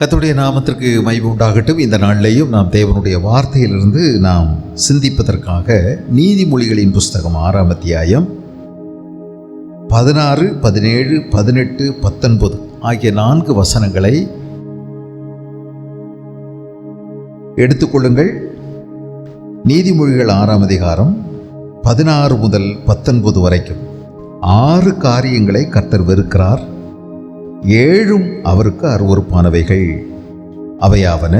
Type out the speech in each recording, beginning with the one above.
கர்த்தருடைய நாமத்திற்கு மகிமை உண்டாகட்டும். இந்த நாளிலேயும் நாம் தேவனுடைய வார்த்தையிலிருந்து நாம் சிந்திப்பதற்காக நீதிமொழிகளின் புஸ்தகம் 6ஆம் அத்தியாயம் 16, 17, 18, 19 ஆகிய 4 வசனங்களை எடுத்துக்கொள்ளுங்கள். நீதிமொழிகள் 6ஆம் அதிகாரம் 16 முதல் 19 வரைக்கும் 6 காரியங்களை கர்த்தர் வெறுக்கிறார், 7 அவருக்கு அருவருப்பானவைகள். அவையாவன: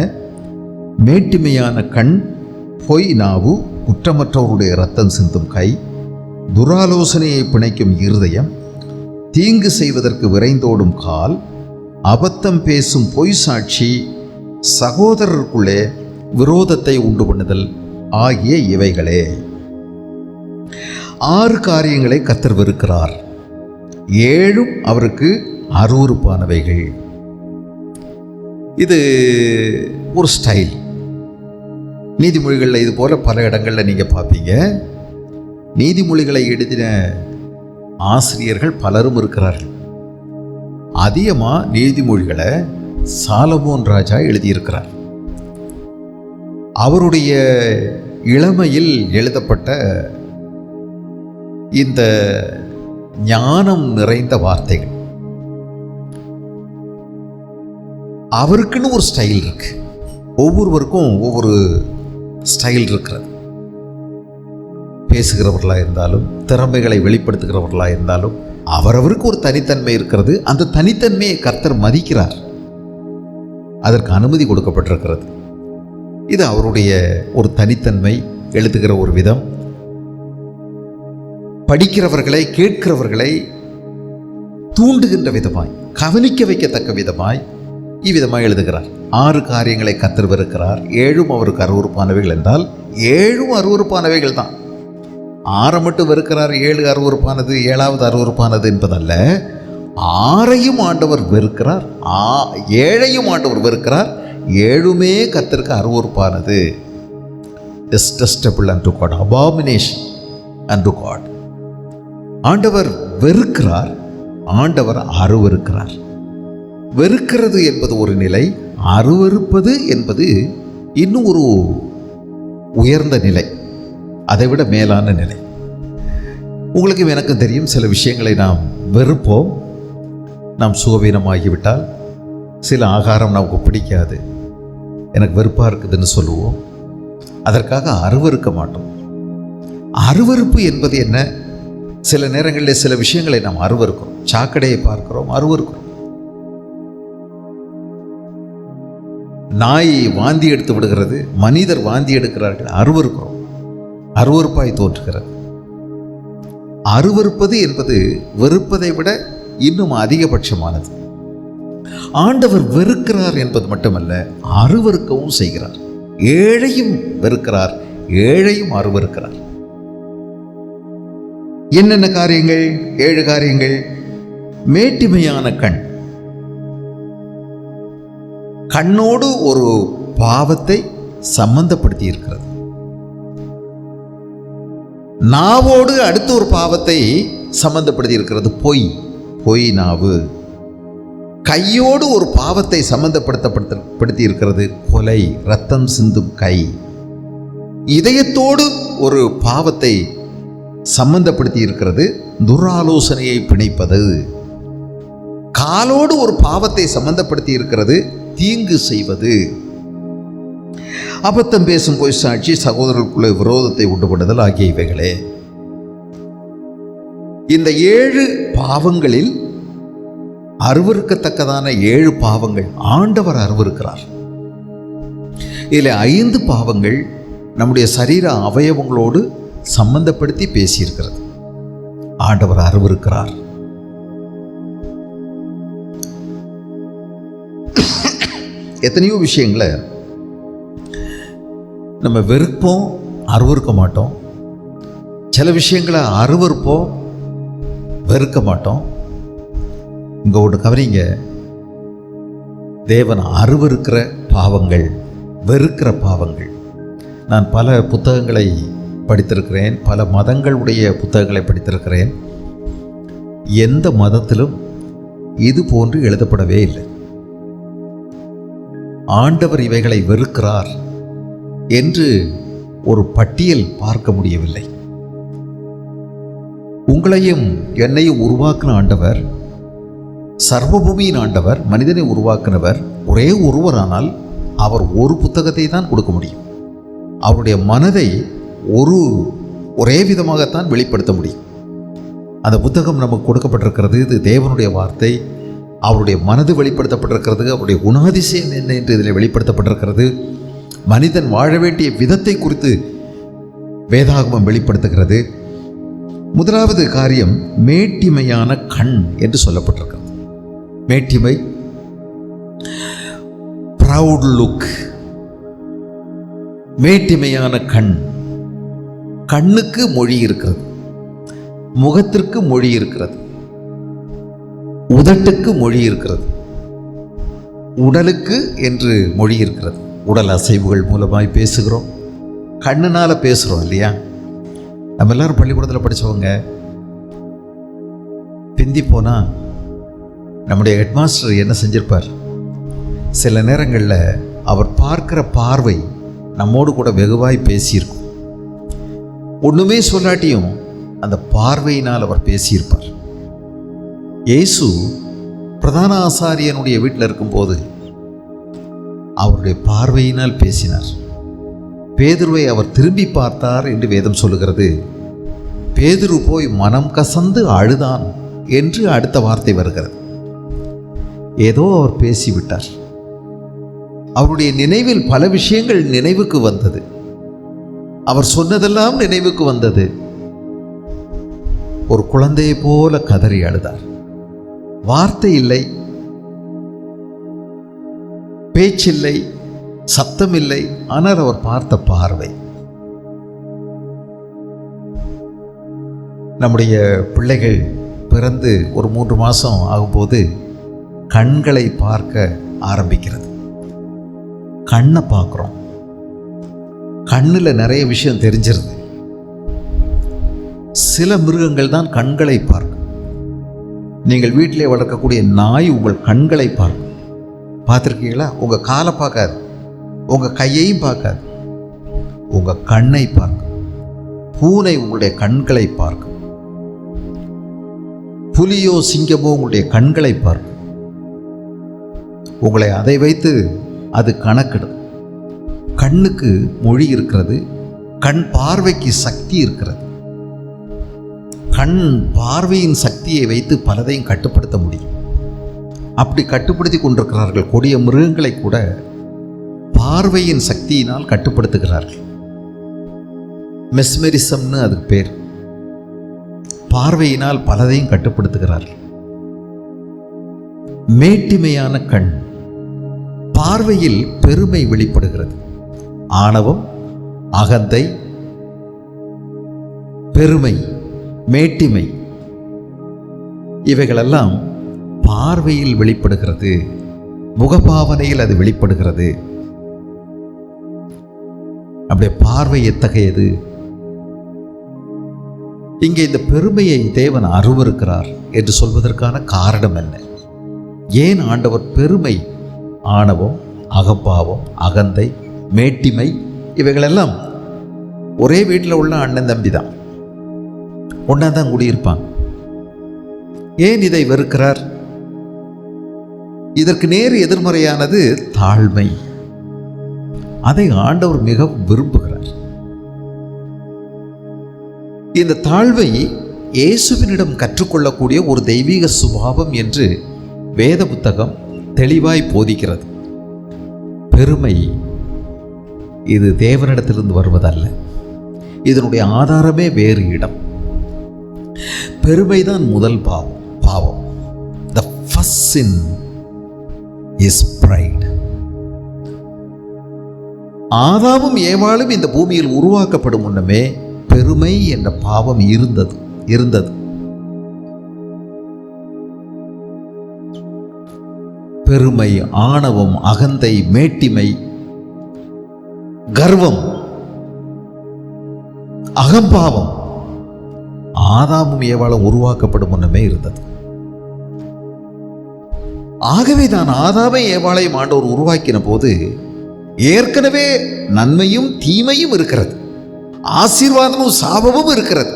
மேட்டிமையான கண், பொய் நாவு, குற்றமற்றவருடைய இரத்தம் சிந்தும் கை, துராலோசனையை பிணைக்கும் இருதயம், தீங்கு செய்வதற்கு விரைந்தோடும் கால், அபத்தம் பேசும் பொய் சாட்சி, சகோதரருக்குள்ளே விரோதத்தை உண்டு பண்ணுதல் ஆகிய இவைகளே. 6 காரியங்களை கர்த்தர் வெறுக்கிறார், 7 அவருக்கு அருவருப்பானவைகள். இது ஒரு ஸ்டைல். நீதிமொழிகளில் இது போல பல இடங்களில் நீங்கள் பார்ப்பீங்க. நீதிமொழிகளை எழுதின ஆசிரியர்கள் பலரும் இருக்கிறார்கள். அதிகமாக நீதிமொழிகளை சாலமோன் ராஜா எழுதியிருக்கிறார். அவருடைய இளமையில் எழுதப்பட்ட இந்த ஞானம் நிறைந்த வார்த்தைகள், அவருக்குன்னு ஒரு ஸ்டைல் இருக்கு. ஒவ்வொருவருக்கும் ஒவ்வொரு ஸ்டைல் இருக்கிறது. பேசுகிறவர்களாக இருந்தாலும், திறமைகளை வெளிப்படுத்துகிறவர்களாக இருந்தாலும், அவரவருக்கு ஒரு தனித்தன்மை இருக்கிறது. அந்த தனித்தன்மையை கர்த்தர் மதிக்கிறார். அதற்கு அனுமதி கொடுக்கப்பட்டிருக்கிறது. இது அவருடைய ஒரு தனித்தன்மை. எழுதுகிற ஒரு விதம், படிக்கிறவர்களை, கேட்கிறவர்களை தூண்டுகின்ற விதமாய், கவனிக்க வைக்கத்தக்க விதமாய் இவ்விதமாக எழுதுகிறார். 6 காரியங்களை கர்த்தர் வெறுக்கிறார், 7 அவருக்கு அருவருப்பானவைகள் என்றால் 7 அருவருப்பானவைகள் தான். 6 மட்டும் வெறுக்கிறார், 7 அருவருப்பானது, 7வது அருவருப்பானது என்பதல்ல. 6ஐயும் ஆண்டவர் வெறுக்கிறார், 7ஐயும் ஆண்டவர் வெறுக்கிறார். 7மே கர்த்தருக்கு அருவருப்பானது. detestable unto God, abomination unto God. ஆண்டவர் வெறுக்கிறார், ஆண்டவர் அருவருக்கிறார். வெறுக்கிறது என்பது ஒரு நிலை, அருவருப்பது என்பது இன்னும் ஒரு உயர்ந்த நிலை, அதைவிட மேலான நிலை. உங்களுக்கும் எனக்கும் தெரியும், சில விஷயங்களை நாம் வெறுப்போம். நாம் சுகவீனமாகிவிட்டால் சில ஆகாரம் நமக்கு பிடிக்காது, எனக்கு வெறுப்பாக இருக்குதுன்னு சொல்லுவோம். அதற்காக அருவருக்க மாட்டோம். அருவருப்பு என்பது என்ன? சில நேரங்களில் சில விஷயங்களை நாம் அருவருக்கிறோம். சாக்கடையை பார்க்கிறோம், அருவருக்கிறோம். நாய் வாந்தி எடுத்து விடுகிறது, மனிதர் வாந்தி எடுக்கிறார்கள், அருவருக்கிறோம், அருவருப்பாய் தோன்றுகிறது. அருவருப்பது என்பது வெறுப்பதை விட இன்னும் அதிகபட்சமானது. ஆண்டவர் வெறுக்கிறார் என்பது மட்டுமல்ல, அருவருக்கவும் செய்கிறார். 7ஐயும் வெறுக்கிறார், 7ஐயும் அருவருக்கிறார். என்னென்ன காரியங்கள்? 7 காரியங்கள். மேட்டிமையான கண், கண்ணோடு ஒரு பாவத்தை சம்பந்தப்படுத்தி இருக்கிறது. நாவோடு அடுத்த ஒரு பாவத்தை சம்பந்தப்படுத்தி இருக்கிறது, பொய், பொய் நாவு. கையோடு ஒரு பாவத்தை சம்பந்தப்படுத்தி இருக்கிறது, கொலை, இரத்தம் சிந்தும் கை. இதயத்தோடு ஒரு பாவத்தை சம்பந்தப்படுத்தி இருக்கிறது, துராலோசனையை பிணைப்பது. காலோடு ஒரு பாவத்தை சம்பந்தப்படுத்தி இருக்கிறது, தீங்கு செய்வது. அபத்தம் பேசும் பொய் சாட்சி, சகோதரர்களுக்குள்ளே விரோதத்தை உண்டு பண்ணுதல் ஆகிய இவைகளே. இந்த 7 பாவங்களில் அருவருக்கத்தக்கதான 7 பாவங்கள் ஆண்டவர் அருவருக்கிறார். இதில் 5 பாவங்கள் நம்முடைய சரீர அவயவங்களோடு சம்பந்தப்படுத்தி பேசியிருக்கிறது, ஆண்டவர் அருவருக்கிறார். எத்தனையோ விஷயங்களை நம்ம வெறுப்போம், அருவருக்க மாட்டோம். சில விஷயங்களை அருவருப்போம், வெறுக்க மாட்டோம். இங்கே ஒன்று கவனிங்க, தேவன் அருவருக்கிற பாவங்கள், வெறுக்கிற பாவங்கள். நான் பல புத்தகங்களை படித்திருக்கிறேன், பல மதங்களுடைய புத்தகங்களை படித்திருக்கிறேன். எந்த மதத்திலும் இது போன்று எழுதப்படவே இல்லை. ஆண்டவர் இவைகளை வெறுக்கிறார் என்று ஒரு பட்டியல் பார்க்க முடியவில்லை. உங்களையும் என்னையும் உருவாக்கின ஆண்டவர், சர்வபூமியின் ஆண்டவர், மனிதனை உருவாக்கினவர் ஒரே ஒருவரானால் அவர் ஒரு புத்தகத்தை தான் கொடுக்க முடியும். அவருடைய மனதை ஒரே விதமாகத்தான் வெளிப்படுத்த முடியும். அந்த புத்தகம் நமக்கு கொடுக்கப்பட்டிருக்கிறது. இது தேவனுடைய வார்த்தை. அவருடைய மனது வெளிப்படுத்தப்பட்டிருக்கிறது. அவருடைய குணாதிசயம் என்ன என்று இதில் வெளிப்படுத்தப்பட்டிருக்கிறது. மனிதன் வாழ வேண்டிய விதத்தை குறித்து வேதாகமம் வெளிப்படுத்துகிறது. முதலாவது காரியம் மேட்டிமையான கண் என்று சொல்லப்பட்டிருக்கிறது. மேட்டிமை, ப்ரவுட் லுக். மேட்டிமையான கண். கண்ணுக்கு மொழி இருக்கிறது, முகத்திற்கு மொழி இருக்கிறது, உதட்டுக்கு மொழி இருக்கிறது, உடலுக்கு என்று மொழி இருக்கிறது. உடல் அசைவுகள் மூலமாய் பேசுகிறோம், கண்ணுனால பேசுகிறோம் இல்லையா? நம்ம எல்லாரும் பள்ளிக்கூடத்தில் படித்தவங்க. பிந்தி போனால் நம்முடைய ஹெட்மாஸ்டர் என்ன செஞ்சிருப்பார்? சில நேரங்களில் அவர் பார்க்கிற பார்வை நம்மோடு கூட வெகுவாய் பேசியிருக்கும். ஒன்றுமே சொல்லாட்டியும் அந்த பார்வையினால் அவர் பேசியிருப்பார். இயேசு பிரதான ஆசாரியனுடைய வீட்டில் இருக்கும்போது அவருடைய பார்வையினால் பேசினார். பேதுருவை அவர் திரும்பி பார்த்தார் என்று வேதம் சொல்லுகிறது. பேதுரு போய் மனம் கசந்து அழுதான் என்று அடுத்த வார்த்தை வருகிறது. ஏதோ அவர் பேசிவிட்டார். அவருடைய நினைவில் பல விஷயங்கள் நினைவுக்கு வந்தது. அவர் சொன்னதெல்லாம் நினைவுக்கு வந்தது. ஒரு குழந்தையை போல கதறி அழுதார். வார்த்தை இல்லை, பேச்சில்லை, சத்தம் இல்லை. ஆனால் அவர் பார்த்த பார்வை. நம்முடைய பிள்ளைகள் பிறந்து ஒரு 3 மாதம் ஆகும்போது கண்களை பார்க்க ஆரம்பிக்கிறது. கண்ணை பார்க்குறோம். கண்ணில் நிறைய விஷயம் தெரிஞ்சிருது. சில மிருகங்கள் தான் கண்களை பார்க்கும். நீங்கள் வீட்டிலே வளர்க்கக்கூடிய நாய் உங்கள் கண்களை பார்க்கும். பார்த்துருக்கீங்களா? உங்கள் காலை பார்க்காது, உங்கள் கையையும் பார்க்காது, உங்கள் கண்ணை பார்க்கும். பூனை உங்களுடைய கண்களை பார்க்கும். புலியோ சிங்கமோ உங்களுடைய கண்களை பார்க்கும். உங்களை அதை வைத்து அது கணக்கிடும். கண்ணுக்கு மொழி இருக்கிறது. கண் பார்வைக்கு சக்தி இருக்கிறது. கண் பார்வையின் சக்தியை வைத்து பலதையும் கட்டுப்படுத்த முடியும். அப்படி கட்டுப்படுத்தி கொண்டிருக்கிறார்கள். கொடிய மிருகங்களை கூட பார்வையின் சக்தியினால் கட்டுப்படுத்துகிறார்கள். மெஸ்மெரிசம்னு அதுக்கு பேர். பார்வையினால் பலதையும் கட்டுப்படுத்துகிறார்கள். மேட்டிமையான கண். பார்வையில் பெருமை வெளிப்படுகிறது. ஆணவம், அகந்தை, பெருமை, மேட்டிமை இவைகளெல்லாம் பார்வையில் வெளிப்படுகிறது. முகபாவனையில் அது வெளிப்படுகிறது. அப்படியே பார்வை எத்தகையது? இங்கே இந்த பெருமையை தேவன் அருவருக்கிறார் என்று சொல்வதற்கான காரணம் என்ன? ஏன் ஆண்டவர் பெருமை, ஆணவம், அகப்பாவம், அகந்தை, மேட்டிமை இவைகளெல்லாம் ஒரே வீட்டில் உள்ள அண்ணன் தம்பி தான், ஒன்றா தான் குடியிருப்பாங்க. ஏன் இதை வெறுக்கிறார்? இதற்கு நேர் எதிர்மறையானது தாழ்மை. அதை ஆண்டவர் மிகவும் விரும்புகிறார். இந்த தாழ்வை இயேசுவினிடம் கற்றுக்கொள்ளக்கூடிய ஒரு தெய்வீக சுபாவம் என்று வேத புத்தகம் தெளிவாய் போதிக்கிறது. பெருமை இது தேவனிடத்திலிருந்து வருவதல்ல. இதனுடைய ஆதாரமே வேறு இடம். பெருமைதான் முதல் பாவம். The first sin is pride. ஆதாமும் ஏவாளும் இந்த பூமியில் உருவாக்கப்படும் முன்னமே பெருமை என்ற பாவம் இருந்தது. பெருமை, ஆணவம், அகந்தை, மேட்டிமை, கர்வம், அகம்பாவம் ஆதாமும் ஏவாளும் உருவாக்கப்படும் முன்னமே இருந்தது. ஆகவே தான் ஆதாமை ஏவாளையும் ஆண்டவர் உருவாக்கின போது ஏற்கனவே நன்மையும் தீமையும் இருக்கிறது, ஆசீர்வாதமும் சாபமும் இருக்கிறது.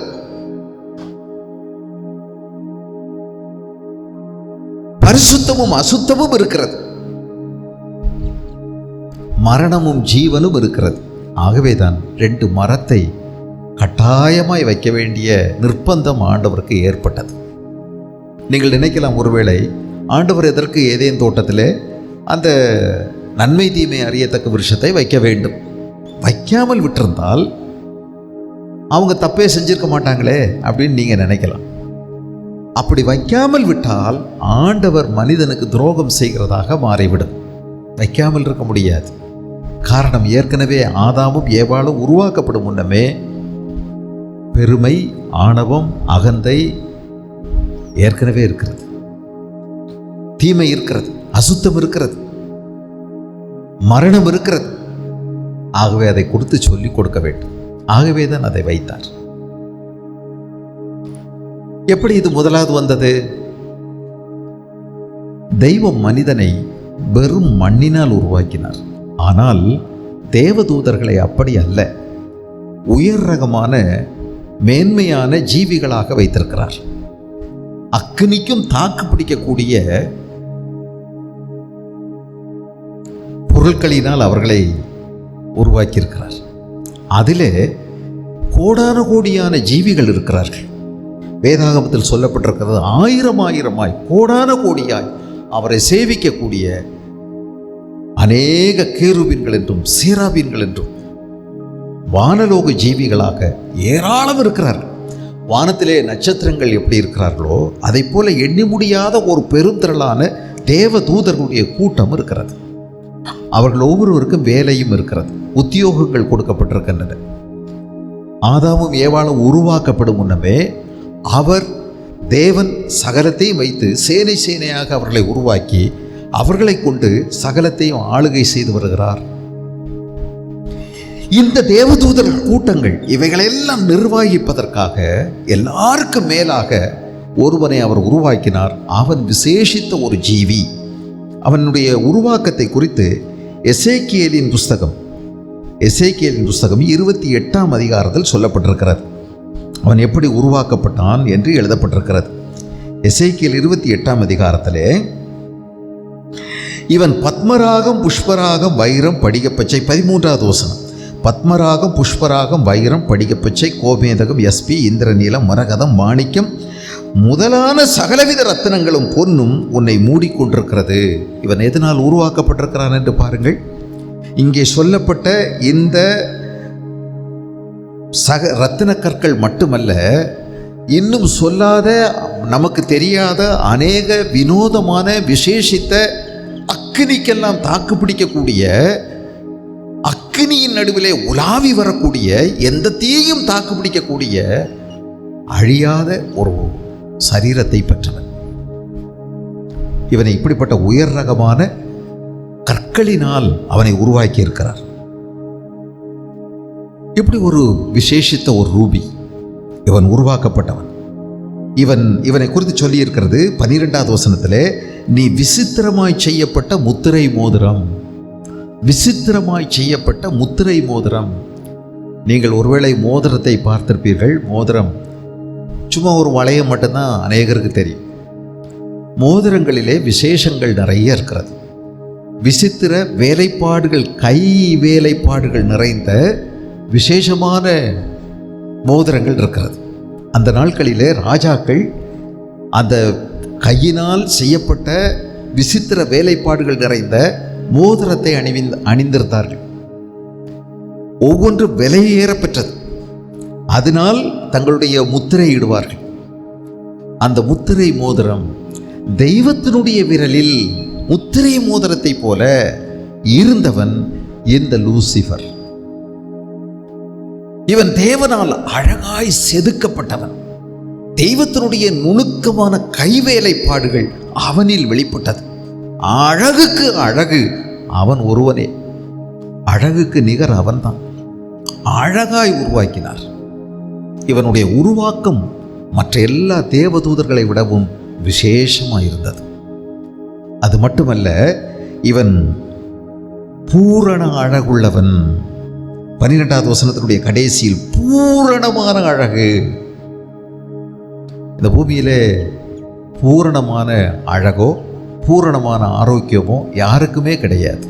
பரிசுத்தமும் அசுத்தமும் இருக்கிறது, மரணமும் ஜீவனும் இருக்கிறது. ஆகவேதான் 2 மரத்தை கட்டாயமாய் வைக்க வேண்டிய நிர்பந்தம் ஆண்டவருக்கு ஏற்பட்டது. நீங்கள் நினைக்கலாம், ஒருவேளை ஆண்டவர் எதற்கு ஏதேன் தோட்டத்திலே அந்த நன்மை தீமை அறியத்தக்க விருட்சத்தை வைக்க வேண்டும், வைக்காமல் விட்டிருந்தால் அவங்க தப்பே செஞ்சிருக்க மாட்டாங்களே அப்படின்னு நீங்கள் நினைக்கலாம். அப்படி வைக்காமல் விட்டால் ஆண்டவர் மனிதனுக்கு துரோகம் செய்கிறதாக மாறிவிடும். வைக்காமல் இருக்க முடியாது. காரணம், ஏற்கனவே ஆதாமும் ஏவாளும் உருவாக்கப்படும் முன்னமே பெருமை, ஆணவம், அகந்தை ஏற்கனவே இருக்கிறது, தீமை இருக்கிறது, அசுத்தம் இருக்கிறது, மரணம் இருக்கிறது. ஆகவே அதை கொடுத்து சொல்லிக் கொடுக்க வேண்டும். ஆகவே தான் அதை வைத்தார். எப்படி இது முதலாவது வந்தது? தெய்வம் மனிதனை வெறும் மண்ணினால் உருவாக்கினார். ஆனால் தேவதூதர்களை அப்படி அல்ல, உயர் ரகமான மேன்மையான ஜீவிகளாக வைத்திருக்கிறார். அக்னிக்கும் தாக்கு பிடிக்கக்கூடிய பொருட்களினால் அவர்களை உருவாக்கியிருக்கிறார். அதிலே கோடான கோடியான ஜீவிகள் இருக்கிறார்கள். வேதாகமத்தில் சொல்லப்பட்டிருக்கிறது, 1000 கோடான கோடியாய் அவரை சேவிக்கக்கூடிய அநேக கேருபீன்கள் என்றும் சேராபீன்கள் என்றும் வானலோக ஜீவிகளாக ஏராளம் இருக்கிறார்கள். வானத்திலே நட்சத்திரங்கள் எப்படி இருக்கிறார்களோ அதை போல எண்ணி முடியாத ஒரு பெருந்திரளான தேவ தூதர்களுடைய கூட்டம் இருக்கிறது. அவர்கள் ஒவ்வொருவருக்கும் வேலையும் இருக்கிறது, உத்தியோகங்கள் கொடுக்கப்பட்டிருக்கின்றன. ஆதாமும் ஏவாளும் உருவாக்கப்படும் முன்னமே அவர் தேவன் சகலத்தையும் வைத்து சேனை சேனையாக அவர்களை உருவாக்கி அவர்களை கொண்டு சகலத்தையும் ஆளுகை செய்து வருகிறார். இந்த தேவதூதர்கள் கூட்டங்கள் இவைகளெல்லாம் நிர்வகிப்பதற்காக எல்லாருக்கும் மேலாக ஒருவனை அவர் உருவாக்கினார். அவன் விசேஷித்த ஒரு ஜீவி. அவனுடைய உருவாக்கத்தை குறித்து எசேக்கியேலின் புஸ்தகம் 28ஆம் அதிகாரத்தில் சொல்லப்பட்டிருக்கிறது. அவன் எப்படி உருவாக்கப்பட்டான் என்று எழுதப்பட்டிருக்கிறது. எசேக்கியேல் 28ஆம் அதிகாரத்திலே, இவன் பத்மராகம், புஷ்பராகம், வைரம், படிகப்பச்சை, 13வது வசனம். பத்மராகம், புஷ்பராகம், வைரம், படிகப்பச்சை, கோமேதகம், யஸ்பி, இந்திரநீலம், மரகதம், மாணிக்கம் முதலான சகலவித ரத்தினங்களும் பொன்னும் உன்னை மூடிக்கொண்டிருக்கிறது. இவன் எதனால் உருவாக்கப்பட்டிருக்கிறான் என்று பாருங்கள். இங்கே சொல்லப்பட்ட இந்த ரத்தின கற்கள் மட்டுமல்ல, இன்னும் சொல்லாத, நமக்கு தெரியாத அநேக வினோதமான விசேஷித்த அக்கினிக்கெல்லாம் தாக்கு பிடிக்கக்கூடிய, அக்கினியின் நடுவிலே உலாவி வரக்கூடிய, எந்த தீயும் தாக்கு பிடிக்கக்கூடிய அழியாத ஒரு சரீரத்தை பெற்றவன். இவனை இப்படிப்பட்ட உயர் ரகமான கற்களினால் அவனை உருவாக்கி இருக்கிறார். இப்படி ஒரு விசேஷித்த ஒரு ரூபி இவன் உருவாக்கப்பட்டவன். இவனை குறித்து சொல்லி இருக்கிறது 12வது வசனத்திலே, நீ விசித்திரமாய் செய்யப்பட்ட முத்திரை மோதிரம். விசித்திரமாய் செய்யப்பட்ட முத்திரை மோதிரம். நீங்கள் ஒருவேளை மோதிரத்தை பார்த்திருப்பீர்கள். மோதிரம் சும்மா ஒரு வளையம் மட்டும்தான் அநேகருக்கு தெரியும். மோதிரங்களிலே விசேஷங்கள் நிறைய இருக்கிறது. விசித்திர வேலைப்பாடுகள், கை வேலைப்பாடுகள் நிறைந்த விசேஷமான மோதிரங்கள் இருக்கிறது. அந்த நாட்களிலே ராஜாக்கள் அந்த கையினால் செய்யப்பட்ட விசித்திர வேலைப்பாடுகள் நிறைந்த மோதிரத்தை அணிந்திருந்தார்கள். ஒவ்வொன்று விலையேற பெற்றது. அதனால் தங்களுடைய முத்திரை இடுவார்கள். அந்த முத்திரை மோதிரம் தெய்வத்தினுடைய விரலில் முத்திரை மோதிரத்தை போல இருந்தவன் இந்த லூசிஃபர். இவன் தேவனால் அழகாய் செதுக்கப்பட்டவன். தெய்வத்தினுடைய நுணுக்கமான கைவேலைப்பாடுகள் அவனில் வெளிப்பட்டது. அழகுக்கு அழகு அவன் ஒருவனே. அழகுக்கு நிகர் அவன்தான். அழகாய் உருவாக்கினார். இவனுடைய உருவாக்கம் மற்ற எல்லா தேவதூதர்களை விடவும் விசேஷமாயிருந்தது. அது மட்டுமல்ல, இவன் பூரண அழகுள்ளவன். 12வது வசனத்தினுடைய கடைசியில் பூரணமான அழகு. இந்த பூமியிலே பூரணமான அழகோ பூரணமான ஆரோக்கியமோ யாருக்குமே கிடையாது.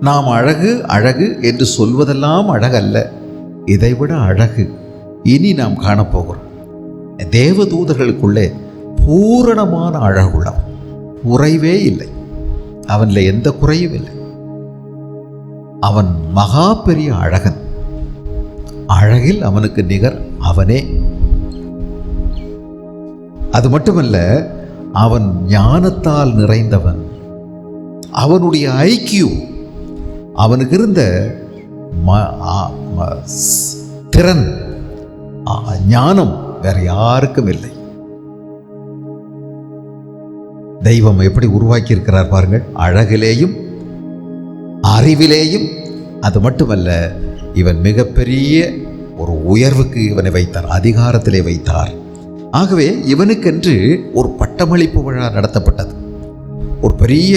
நாம் அழகு அழகு என்று சொல்வதெல்லாம் அழகல்ல, இதைவிட அழகு இனி நாம் காணப்போகிறோம். தேவதூதர்களுக்குள்ளே பூரணமான அழகுள்ளவன், குறைவே இல்லை, அவனில் எந்த குறையும் இல்லை. அவன் மகா பெரிய அழகன், அழகில் அவனுக்கு நிகர் அவனே. அது மட்டுமல்ல, அவன் ஞானத்தால் நிறைந்தவன். அவனுடைய ஐக்கியூ, அவனுக்கு இருந்த திறன், ஞானம் வேற யாருக்கும் இல்லை. தெய்வம் எப்படி உருவாக்கி இருக்கிறார் பாருங்கள், அழகிலேயும் அறிவிலேயும். அது மட்டுமல்ல, இவன் மிகப்பெரிய ஒரு உயர்வுக்கு இவனை வைத்தார், அதிகாரத்திலே வைத்தார். ஆகவே இவனுக்கென்று ஒரு பட்டமளிப்பு விழா நடத்தப்பட்டது, ஒரு பெரிய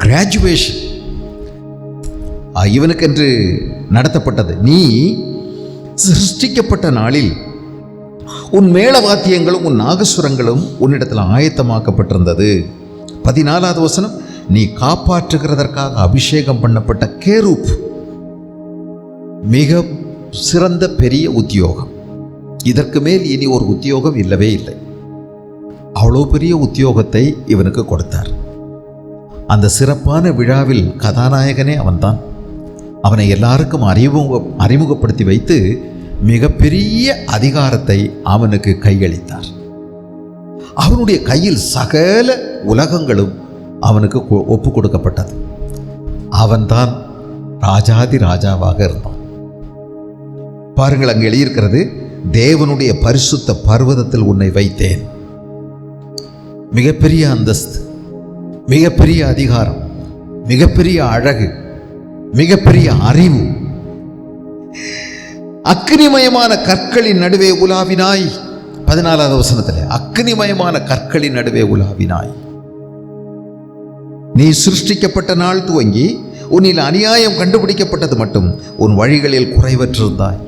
கிராஜுவேஷன் இவனுக்கென்று நடத்தப்பட்டது. நீ சிருஷ்டிக்கப்பட்ட நாளில் உன் மேளவாத்தியங்களும் உன் நாகசுரங்களும் உன்னிடத்தில் ஆயத்தமாக்கப்பட்டிருந்தது. 14வது வசனம், நீ காப்பாற்றுகிறதற்காக அபிஷேகம் பண்ணப்பட்ட கேரூப். மிக சிறந்த பெரிய உத்தியோகம். இதற்கு மேல் இனி ஒரு உத்தியோகம் இல்லவே இல்லை. அவ்வளோ பெரிய உத்தியோகத்தை இவனுக்கு கொடுத்தார். அந்த சிறப்பான விழாவில் கதாநாயகனே அவன்தான். அவனை எல்லாருக்கும் அறிமுகப்படுத்தி வைத்து மிகப்பெரிய அதிகாரத்தை அவனுக்கு கையளித்தார். அவனுடைய கையில் சகல உலகங்களும் அவனுக்கு ஒப்பு கொடுக்கப்பட்டது. அவன்தான் ராஜாதி ராஜாவாக இருந்தான். பாருங்கள், அங்கு எழுதியிருக்கிறது, தேவனுடைய பரிசுத்த பர்வதத்தில் உன்னை வைத்தேன். மிகப்பெரிய அந்தஸ்து, மிகப்பெரிய அதிகாரம், மிகப்பெரிய அழகு, மிகப்பெரிய அறிவு. அக்னிமயமான கற்களின் நடுவே உலாவினாய். 14வது வசனத்தில், அக்னிமயமான கற்களின் நடுவே உலாவினாய். நீ சிருஷ்டிக்கப்பட்ட நாள் துவங்கி உன்னில் அநியாயம் கண்டுபிடிக்கப்பட்டது மட்டும் உன் வழிகளில் குறைவற்றிருந்தாய்.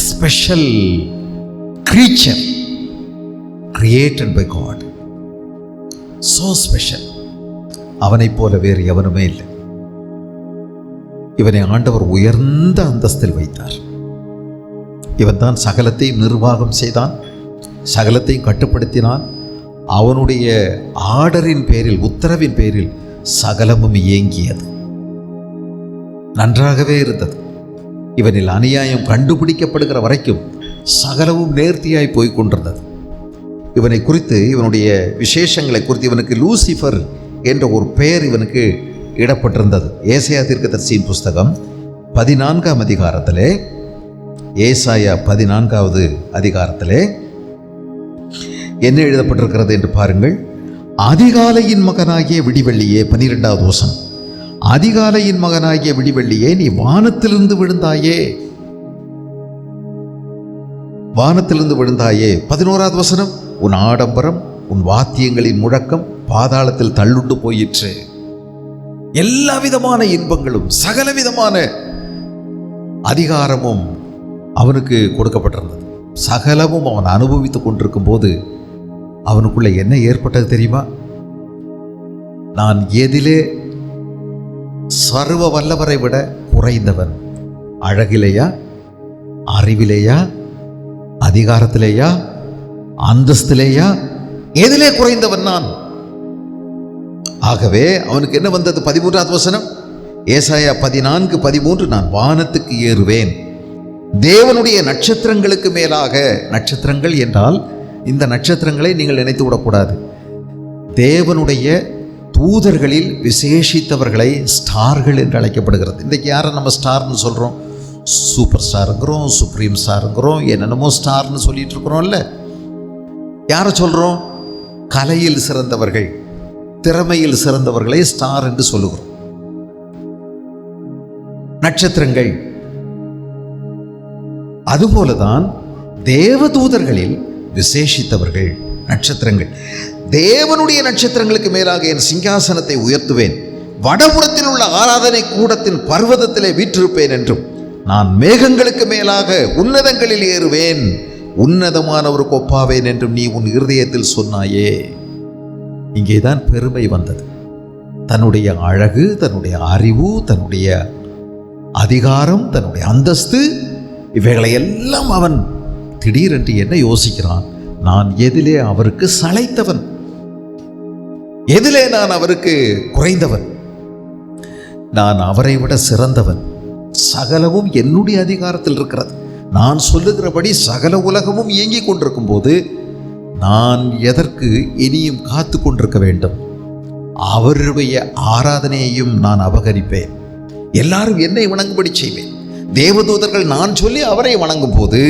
Special creature created by God, so special. அவனைப் போல வேறு எவனுமே இல்லை. இவனை ஆண்டவர் உயர்ந்த அந்தஸ்தில் வைத்தார். இவன் தான் சகலத்தையும் நிர்வாகம் செய்தான், சகலத்தையும் கட்டுப்படுத்தினான். அவனுடைய ஆர்டரின் பேரில், உத்தரவின் பேரில் சகலமும் இயங்கியது, நன்றாகவே இருந்தது. இவனில் அநியாயம் கண்டுபிடிக்கப்படுகிற வரைக்கும் சகலமும் நேர்த்தியாய் போய்கொண்டிருந்தது. இவனை குறித்து, இவனுடைய விசேஷங்களை குறித்து இவனுக்கு லூசிஃபர் என்ற ஒரு பெயர் இவனுக்கு இடப்பட்டிருந்தது. ஏசாயா தீர்க்கதரிசியின் புஸ்தகம் 14ஆம் அதிகாரத்திலே, ஏசாயா 14வது அதிகாரத்திலே என்ன எழுதப்பட்டிருக்கிறது என்று பாருங்கள். அதிகாலையின் மகனாகிய விடிவெள்ளியே, 12வது வசனம், அதிகாலையின் மகனாகிய விடிவெள்ளியே, நீ வானத்திலிருந்து விழுந்தாயே, வானத்திலிருந்து விழுந்தாயே. 11வது வசனம், உன் ஆடம்பரம், உன் வாத்தியங்களின் முழக்கம் பாதாளத்தில் தள்ளுண்டு போயிற்று. எல்லா விதமான இன்பங்களும் சகலவிதமான அதிகாரமும் அவனுக்கு கொடுக்கப்பட்டிருந்தது. சகலமும் அவன் அனுபவித்துக் கொண்டிருக்கும் போது அவனுக்குள்ள என்ன ஏற்பட்டது தெரியுமா? நான் எதிலே சர்வ வல்லவரை விட குறைந்தவன்? அழகிலேயா, அறிவிலேயா, அதிகாரத்திலேயா, அந்தஸ்திலேயா, எதிலே குறைந்தவன் நான்? ஆகவே அவனுக்கு என்ன வந்தது? 13வது வசனம், ஏசாயா 14:13, நான் வானத்துக்கு ஏறுவேன், தேவனுடைய நட்சத்திரங்களுக்கு மேலாக. நட்சத்திரங்கள் என்றால் இந்த நட்சத்திரங்களை நீங்கள் நினைத்து விடக்கூடாது. தேவனுடைய தூதர்களில் விசேஷித்தவர்களை ஸ்டார்கள் என்று அழைக்கப்படுகிறது. இன்றைக்கு யாரை நம்ம ஸ்டார்னு சொல்கிறோம்? சூப்பர் ஸ்டாருங்கிறோம், சுப்ரீம் ஸ்டாருங்கிறோம், என்னென்னமோ ஸ்டார்னு சொல்லிட்டு இருக்கிறோம்ல. யாரை சொல்கிறோம்? கலையில் சிறந்தவர்கள், திறமையில் சிறந்தவர்களை ஸ்டார் என்று சொல்லுகிறோம். நட்சத்திரங்கள். அதுபோலதான் தேவதூதர்களில் விசேஷித்தவர்கள், நட்சத்திரங்கள். தேவனுடைய நட்சத்திரங்களுக்கு மேலாக என் சிங்காசனத்தை உயர்த்துவேன், வடபுறத்தில் உள்ள ஆராதனை கூடத்தின் பர்வதத்திலே வீற்றிருப்பேன் என்றும், நான் மேகங்களுக்கு மேலாக உன்னதங்களில் ஏறுவேன், உன்னதமானவருக்கு ஒப்பாவேன் என்றும் நீ உன் இருதயத்தில் சொன்னாயே. இங்கேதான் பெருமை வந்தது. தன்னுடைய அழகு, தன்னுடைய அறிவு, தன்னுடைய அதிகாரம், தன்னுடைய அந்தஸ்து, இவைகளை எல்லாம் அவன் திடீரென்று என்ன யோசிக்கிறான்? நான் எதிலே அவருக்கு சளைத்தவன், எதிலே நான் அவருக்கு குறைந்தவன், நான் அவரை விட சிறந்தவன், சகலமும் என்னுடைய அதிகாரத்தில் இருக்கிறது, நான் சொல்லுகிறபடி சகல உலகமும் இயங்கிக் கொண்டிருக்கும் போது நான் எதற்கு இனியும் காத்து கொண்டிருக்க வேண்டும்? அவருடைய ஆராதனையையும் நான் அபகரிப்பேன், எல்லாரும் என்னை வணங்கும்படி செய்வேன். தேவதூதர்கள் நான் சொல்லி அவரை வணங்கும் போது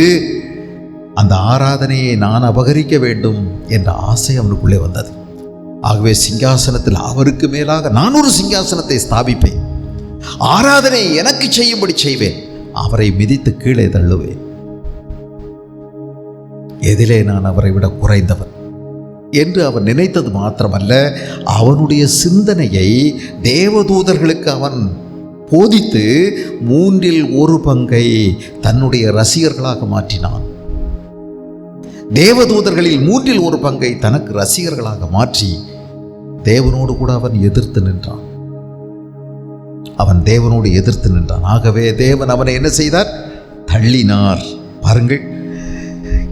அந்த ஆராதனையை நான் அபகரிக்க வேண்டும் என்ற ஆசை அவனுக்குள்ளே வந்தது. ஆகவே சிங்காசனத்தில் அவருக்கு மேலாக நான் ஒரு சிங்காசனத்தை ஸ்தாபிப்பேன், ஆராதனையை எனக்கு செய்யும்படி செய்வேன், அவரை மிதித்து கீழே தள்ளுவேன். எதிலே நான் அவரை விட குறைந்தவன் என்று அவன் நினைத்தது மாத்திரமல்ல, அவனுடைய சிந்தனையை தேவதூதர்களுக்கு அவன் போதித்து 1/3 தன்னுடைய ரசிகர்களாக மாற்றினான். தேவதூதர்களில் 1/3 தனக்கு ரசிகர்களாக மாற்றி தேவனோடு கூட அவன் எதிர்த்து நின்றான். அவன் தேவனோடு எதிர்த்து நின்றான். ஆகவே தேவன் அவனை என்ன செய்தார்? தள்ளினார். பாருங்கள்,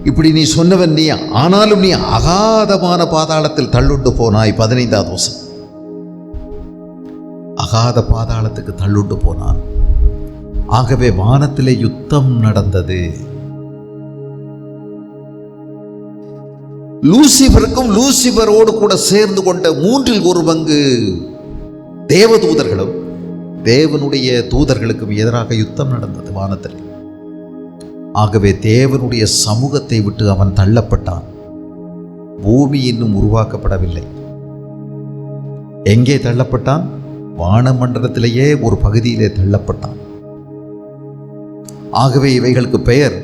இப்படி நீ சொன்னவன் நீ, ஆனாலும் நீ அகாதமான பாதாளத்தில் தள்ளுண்டு போனாய். 15வது வசனம். அகாத பாதாளத்துக்கு தள்ளுண்டு போனான். ஆகவே வானத்திலே யுத்தம் நடந்தது. லூசிபருக்கும் லூசிபரோடு கூட சேர்ந்து கொண்ட 1/3 தேவதூதர்களும் தேவனுடைய தூதர்களுக்கும் எதிராக யுத்தம் நடந்தது வானத்தில். ஆகவே தேவனுடைய சமூகத்தை விட்டு அவன் தள்ளப்பட்டான். பூமி இன்னும் உருவாக்கப்படவில்லை. எங்கே தள்ளப்பட்டான்? வானமண்டலத்திலேயே ஒரு பகுதியிலே தள்ளப்பட்டான். ஆகவே இவைகளுக்கு பெயர்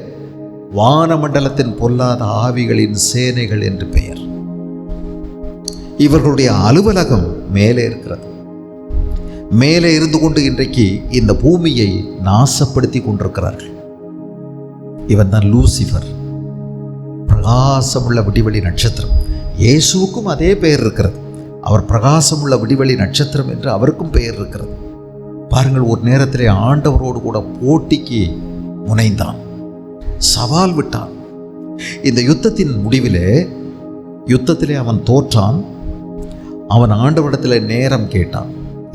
வானமண்டலத்தின் பொல்லாத ஆவிகளின் சேனைகள் என்று பெயர். இவர்களுடைய அலுவலகம் மேலே இருக்கிறது. மேலே இருந்து கொண்டு இன்றைக்கு இந்த பூமியை நாசப்படுத்தி கொண்டிருக்கிறார்கள். இவன் தான் லூசிபர், பிரகாசமுள்ள விடிவெளி நட்சத்திரம். இயேசுவுக்கும் அதே பெயர் இருக்கிறது. அவர் பிரகாசமுள்ள விடிவெளி நட்சத்திரம் என்று அவருக்கும் பெயர் இருக்கிறது. பாருங்கள், ஒரு நேரத்திலே ஆண்டவரோடு கூட போட்டிக்கு முனைந்தான், சவால் விட்டான். இந்த யுத்தத்தின் முடிவிலே, யுத்தத்திலே அவன் தோற்றான். அவன் ஆண்டவரிடத்தில் நேரம் கேட்டான்.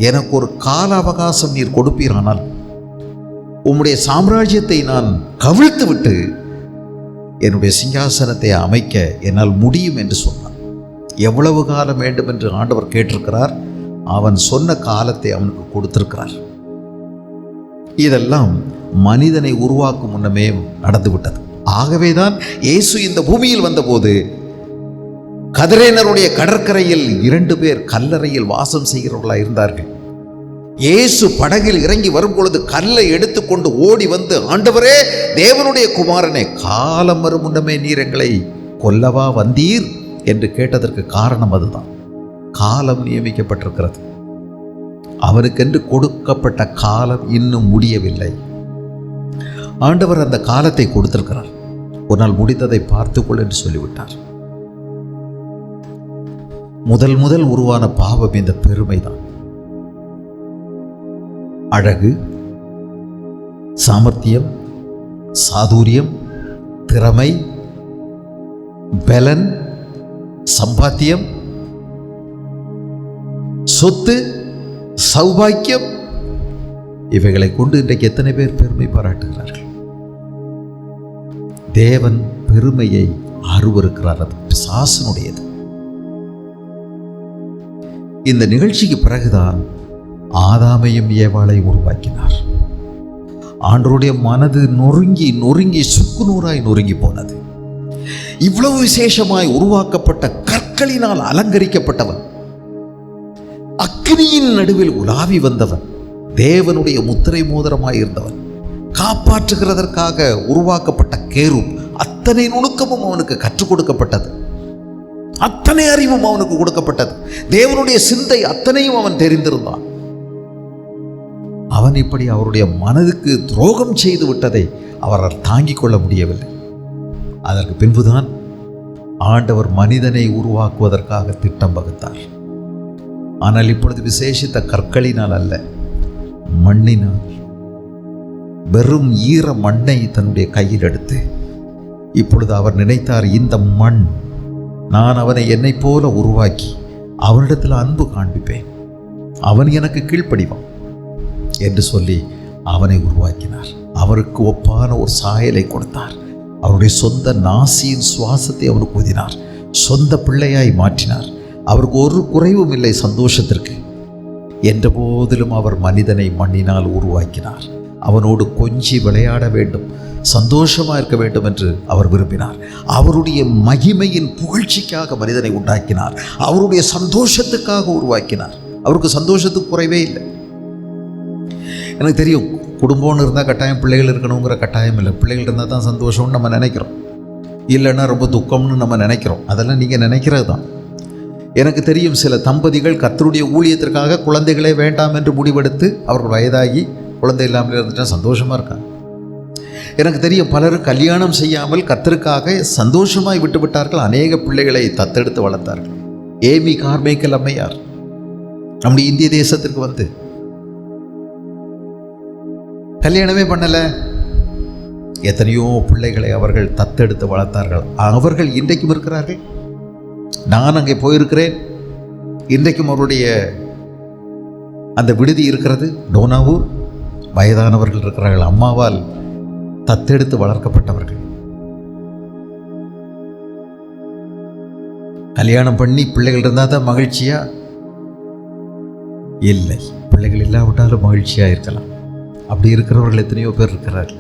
எனக்கு ஒரு கால அவகாசம் நீர் கொடுப்பீரானால் உம்முடைய சாம்ராஜ்யத்தை நான் கவிழ்த்து விட்டு என்னுடைய சிங்காசனத்தை அமைக்க என்னால் முடியும் என்று சொன்னான். எவ்வளவு காலம் வேண்டும் என்று ஆண்டவர் கேட்டிருக்கிறார். அவன் சொன்ன காலத்தை அவனுக்கு கொடுத்திருக்கிறார். இதெல்லாம் மனிதனை உருவாக்கும் முன்னமே நடந்துவிட்டது. ஆகவேதான் இயேசு இந்த பூமியில் வந்தபோது கதரேனருடைய கடற்கரையில் 2 பேர் கல்லறையில் வாசம் செய்கிறவர்களாக இருந்தார்கள். இயேசு படகில் இறங்கி வரும் பொழுது கல்லை எடுத்துக்கொண்டு ஓடி வந்து, ஆண்டவரே, தேவனுடைய குமாரனே, காலம் வரும் முன்னமே நீர் எங்களை கொல்லவா வந்தீர் என்று கேட்டதற்கு காரணம் அதுதான். காலம் நியமிக்கப்பட்டிருக்கிறது. அவனுக்கென்று கொடுக்கப்பட்ட காலம் இன்னும் முடியவில்லை. ஆண்டவர் அந்த காலத்தை கொடுத்திருக்கிறார். ஒரு நாள் முடிந்ததை பார்த்துக்கொள் என்று சொல்லிவிட்டார். முதல் உருவான பாவம் இந்த பெருமைதான். அழகு, சாமர்த்தியம், சாதுரியம், திறமை, பலன், சம்பாத்தியம், சொத்து, சௌபாக்கியம், இவைகளை கொண்டு இன்றைக்கு எத்தனை பேர் பெருமை பாராட்டுகிறார்கள். தேவன் பெருமையை அருவருக்கிறார். அது பிசாசனுடையது. இந்த நிகழ்ச்சிக்கு பிறகுதான் ஆதாமையும் ஏவாளை உருவாக்கினார். ஆண்டவருடைய மனது நொறுங்கி சுக்குநூறாய் நொறுங்கி போனது. இவ்வளவு விசேஷமாய் உருவாக்கப்பட்ட கற்களினால் அலங்கரிக்கப்பட்டவன், அக்கினியின் நடுவில் உலாவி வந்தவன், தேவனுடைய முத்திரை மோதிரமாய் இருந்தவன், காப்பாற்றுகிறதற்காக உருவாக்கப்பட்ட கேருப், அத்தனை நுணுக்கமும் அவனுக்கு கற்றுக் கொடுக்கப்பட்டது. அத்தனை அறிவும் அவனுக்கு கொடுக்கப்பட்டது. தேவனுடைய சிந்தை அத்தனையும் அவன் தெரிந்திருந்தான். அவன் இப்படி அவருடைய மனதுக்கு துரோகம் செய்து விட்டதை அவரால் தாங்கிக் கொள்ள முடியவில்லை. அதற்கு பின்புதான் ஆண்டவர் மனிதனை உருவாக்குவதற்காக திட்டம் வகுத்தார். ஆனால் இப்பொழுது விசேஷித்த கற்களினால் அல்ல, மண்ணினால், வெறும் ஈர மண்ணை தன்னுடைய கையில் எடுத்து இப்பொழுது அவர் நினைத்தார், இந்த மண், நான் அவனை என்னை போல உருவாக்கி அவனிடத்தில் அன்பு காண்பிப்பேன், அவன் எனக்கு கீழ்ப்படிவான் என்று சொல்லி அவனை உருவாக்கினார். அவருக்கு ஒப்பான ஒரு சாயலை கொடுத்தார். அவருடைய சொந்த நாசியின் சுவாசத்தை அவனுக்கு ஊதினார். சொந்த பிள்ளையாய் மாற்றினார். அவருக்கு ஒரு குறைவும் இல்லை சந்தோஷத்திற்கு. என்ற போதிலும் அவர் மனிதனை மண்ணினால் உருவாக்கினார். அவனோடு கொஞ்சி விளையாட வேண்டும், சந்தோஷமாக இருக்க வேண்டும் என்று அவர் விரும்பினார். அவருடைய மகிமையின் புகழ்ச்சிக்காக மனிதனை உண்டாக்கினார். அவருடைய சந்தோஷத்துக்காக உருவாக்கினார். அவருக்கு சந்தோஷத்துக்கு குறைவே இல்லை. எனக்கு தெரியும், குடும்பம்னு இருந்தால் கட்டாயம் பிள்ளைகள் இருக்கணுங்கிற கட்டாயம் இல்லை. பிள்ளைகள் இருந்தால் தான் சந்தோஷம்னு நம்ம நினைக்கிறோம், இல்லைன்னா ரொம்ப துக்கம்னு நம்ம நினைக்கிறோம். அதெல்லாம் நீங்கள் நினைக்கிறது தான். எனக்கு தெரியும், சில தம்பதிகள் கர்த்தருடைய ஊழியத்திற்காக குழந்தைகளே வேண்டாம் என்று முடிவெடுத்து அவர்கள் வயதாகி குழந்தை இல்லாமல் இருந்துட்டால் சந்தோஷமாக இருக்காங்க. எனக்கு தெரியும், பலரும் கல்யாணம் செய்யாமல் கர்த்தருக்காக சந்தோஷமாய் விட்டு விட்டார்கள். அநேக பிள்ளைகளை தத்தெடுத்து வளர்த்தார்கள். ஏமி கார்மைக்கல் அம்மையார் நம்முடைய இந்திய தேசத்திற்கு வந்து கல்யாணமே பண்ணலை, எத்தனையோ பிள்ளைகளை அவர்கள் தத்தெடுத்து வளர்த்தார்கள். அவர்கள் இன்றைக்கும் இருக்கிறார்கள். நான் அங்கே போயிருக்கிறேன். இன்றைக்கும் அவருடைய அந்த விடுதி இருக்கிறது. டோனாவூர் வயதானவர்கள் இருக்கிறார்கள், அம்மாவால் தத்தெடுத்து வளர்க்கப்பட்டவர்கள். கல்யாணம் பண்ணி பிள்ளைகள் இருந்தால் தான் மகிழ்ச்சியா? இல்லை, பிள்ளைகள் இல்லாவிட்டாலும் மகிழ்ச்சியாக இருக்கலாம். அப்படி இருக்கிறவர்கள் எத்தனையோ பேர் இருக்கிறார்கள்.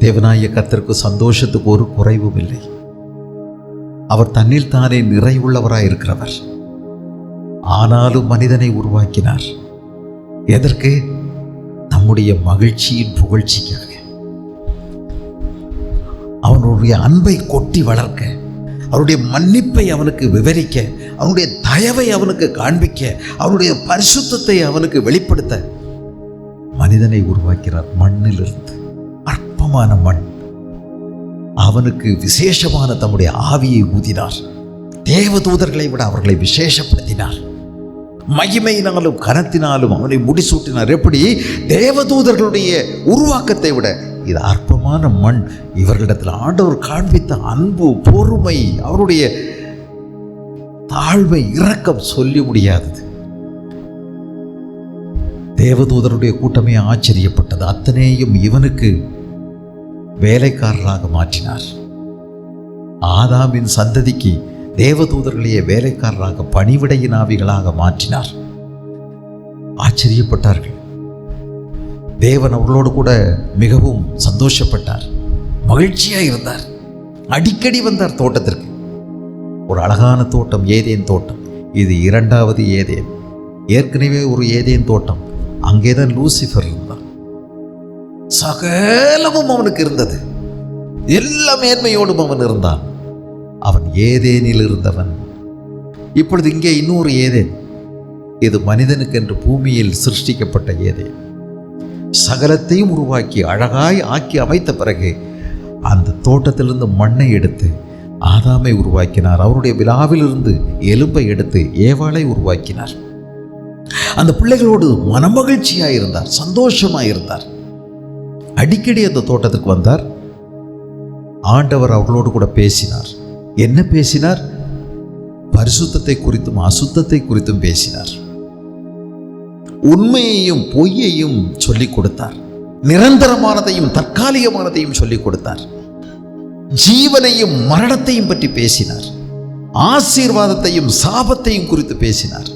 தேவனாய கர்த்தருக்கு சந்தோஷத்துக்கு ஒரு குறைவும் இல்லை. அவர் தன்னில் தானே நிறைவுள்ளவராய் இருக்கிறவர். ஆனாலும் மனிதனை உருவாக்கினார். எதற்கு? நம்முடைய மகிழ்ச்சியின் புகழ்ச்சிக்காக. அவனுடைய அன்பை கொட்டி வளர்க்க, அவருடைய மன்னிப்பை அவனுக்கு விவரிக்க, அவனுடைய தயவை அவனுக்கு காண்பிக்க, அவனுடைய பரிசுத்தத்தை அவனுக்கு வெளிப்படுத்த மனிதனை உருவாக்கிறார். மண்ணிலிருந்து, அற்பமான மண், அவனுக்கு விசேஷமான தம்முடைய ஆவியை ஊதினார். தேவதூதர்களை விட அவர்களை விசேஷப்படுத்தினார். மகிமையினாலும் கனத்தினாலும் அவனை முடிசூட்டினார். எப்படி? தேவதூதர்களுடைய உருவாக்கத்தை விட இது அற்பமான மண். இவர்களிடத்தில் ஆண்டவர் காண்பித்த அன்பு, பொறுமை, அவருடைய தாழ்மை, இரக்கம் சொல்லி முடியாதது. தேவதூதருடைய கூட்டமே ஆச்சரியப்பட்டது. அத்தனையும் இவனுக்கு வேலைக்காரராக மாற்றினார். ஆதாமின் சந்ததிக்கு தேவதூதர்களையே வேலைக்காரராக, பணிவிடையின் ஆவிகளாக மாற்றினார். ஆச்சரியப்பட்டார்கள். தேவன் அவர்களோடு கூட மிகவும் சந்தோஷப்பட்டார், மகிழ்ச்சியாக இருந்தார். அடிக்கடி வந்தார் தோட்டத்திற்கு. ஒரு அழகான தோட்டம், ஏதேன் தோட்டம். இது இரண்டாவது ஏதேன். ஏற்கனவே ஒரு ஏதேன் தோட்டம், அங்கேதான் லூசிஃபர் இருந்தான். சகலமும் அவனுக்கு இருந்தது, எல்லா மேன்மையோடும் அவன் இருந்தான். அவன் ஏதேனில் இருந்தவன். இப்பொழுது இங்கே இன்னொரு ஏதேன். இது மனிதனுக்கு என்று பூமியில் சிருஷ்டிக்கப்பட்ட ஏதேன். சகலத்தையும் உருவாக்கி அழகாய் ஆக்கி அமைத்த பிறகு அந்த தோட்டத்திலிருந்து மண்ணை எடுத்து ஆதாமை உருவாக்கினார். அவருடைய விழாவிலிருந்து எலும்பை எடுத்து ஏவாளை உருவாக்கினார். அந்த பிள்ளைகளோடு மனமகிழ்ச்சியாக இருந்தார், சந்தோஷமாக இருந்தார். அடிக்கடி அந்த தோட்டத்துக்கு வந்தார். ஆண்டவர் அவர்களோடு கூட பேசினார். என்ன பேசினார்? பரிசுத்தத்தை குறித்தும் அசுத்தத்தை குறித்தும் பேசினார். உண்மையையும் பொய்யையும் சொல்லிக் கொடுத்தார். நிரந்தரமானதையும் தற்காலிகமானதையும் சொல்லிக் கொடுத்தார். ஜீவனையும் மரணத்தையும் பற்றி பேசினார். ஆசீர்வாதத்தையும் சாபத்தையும் குறித்து பேசினார்.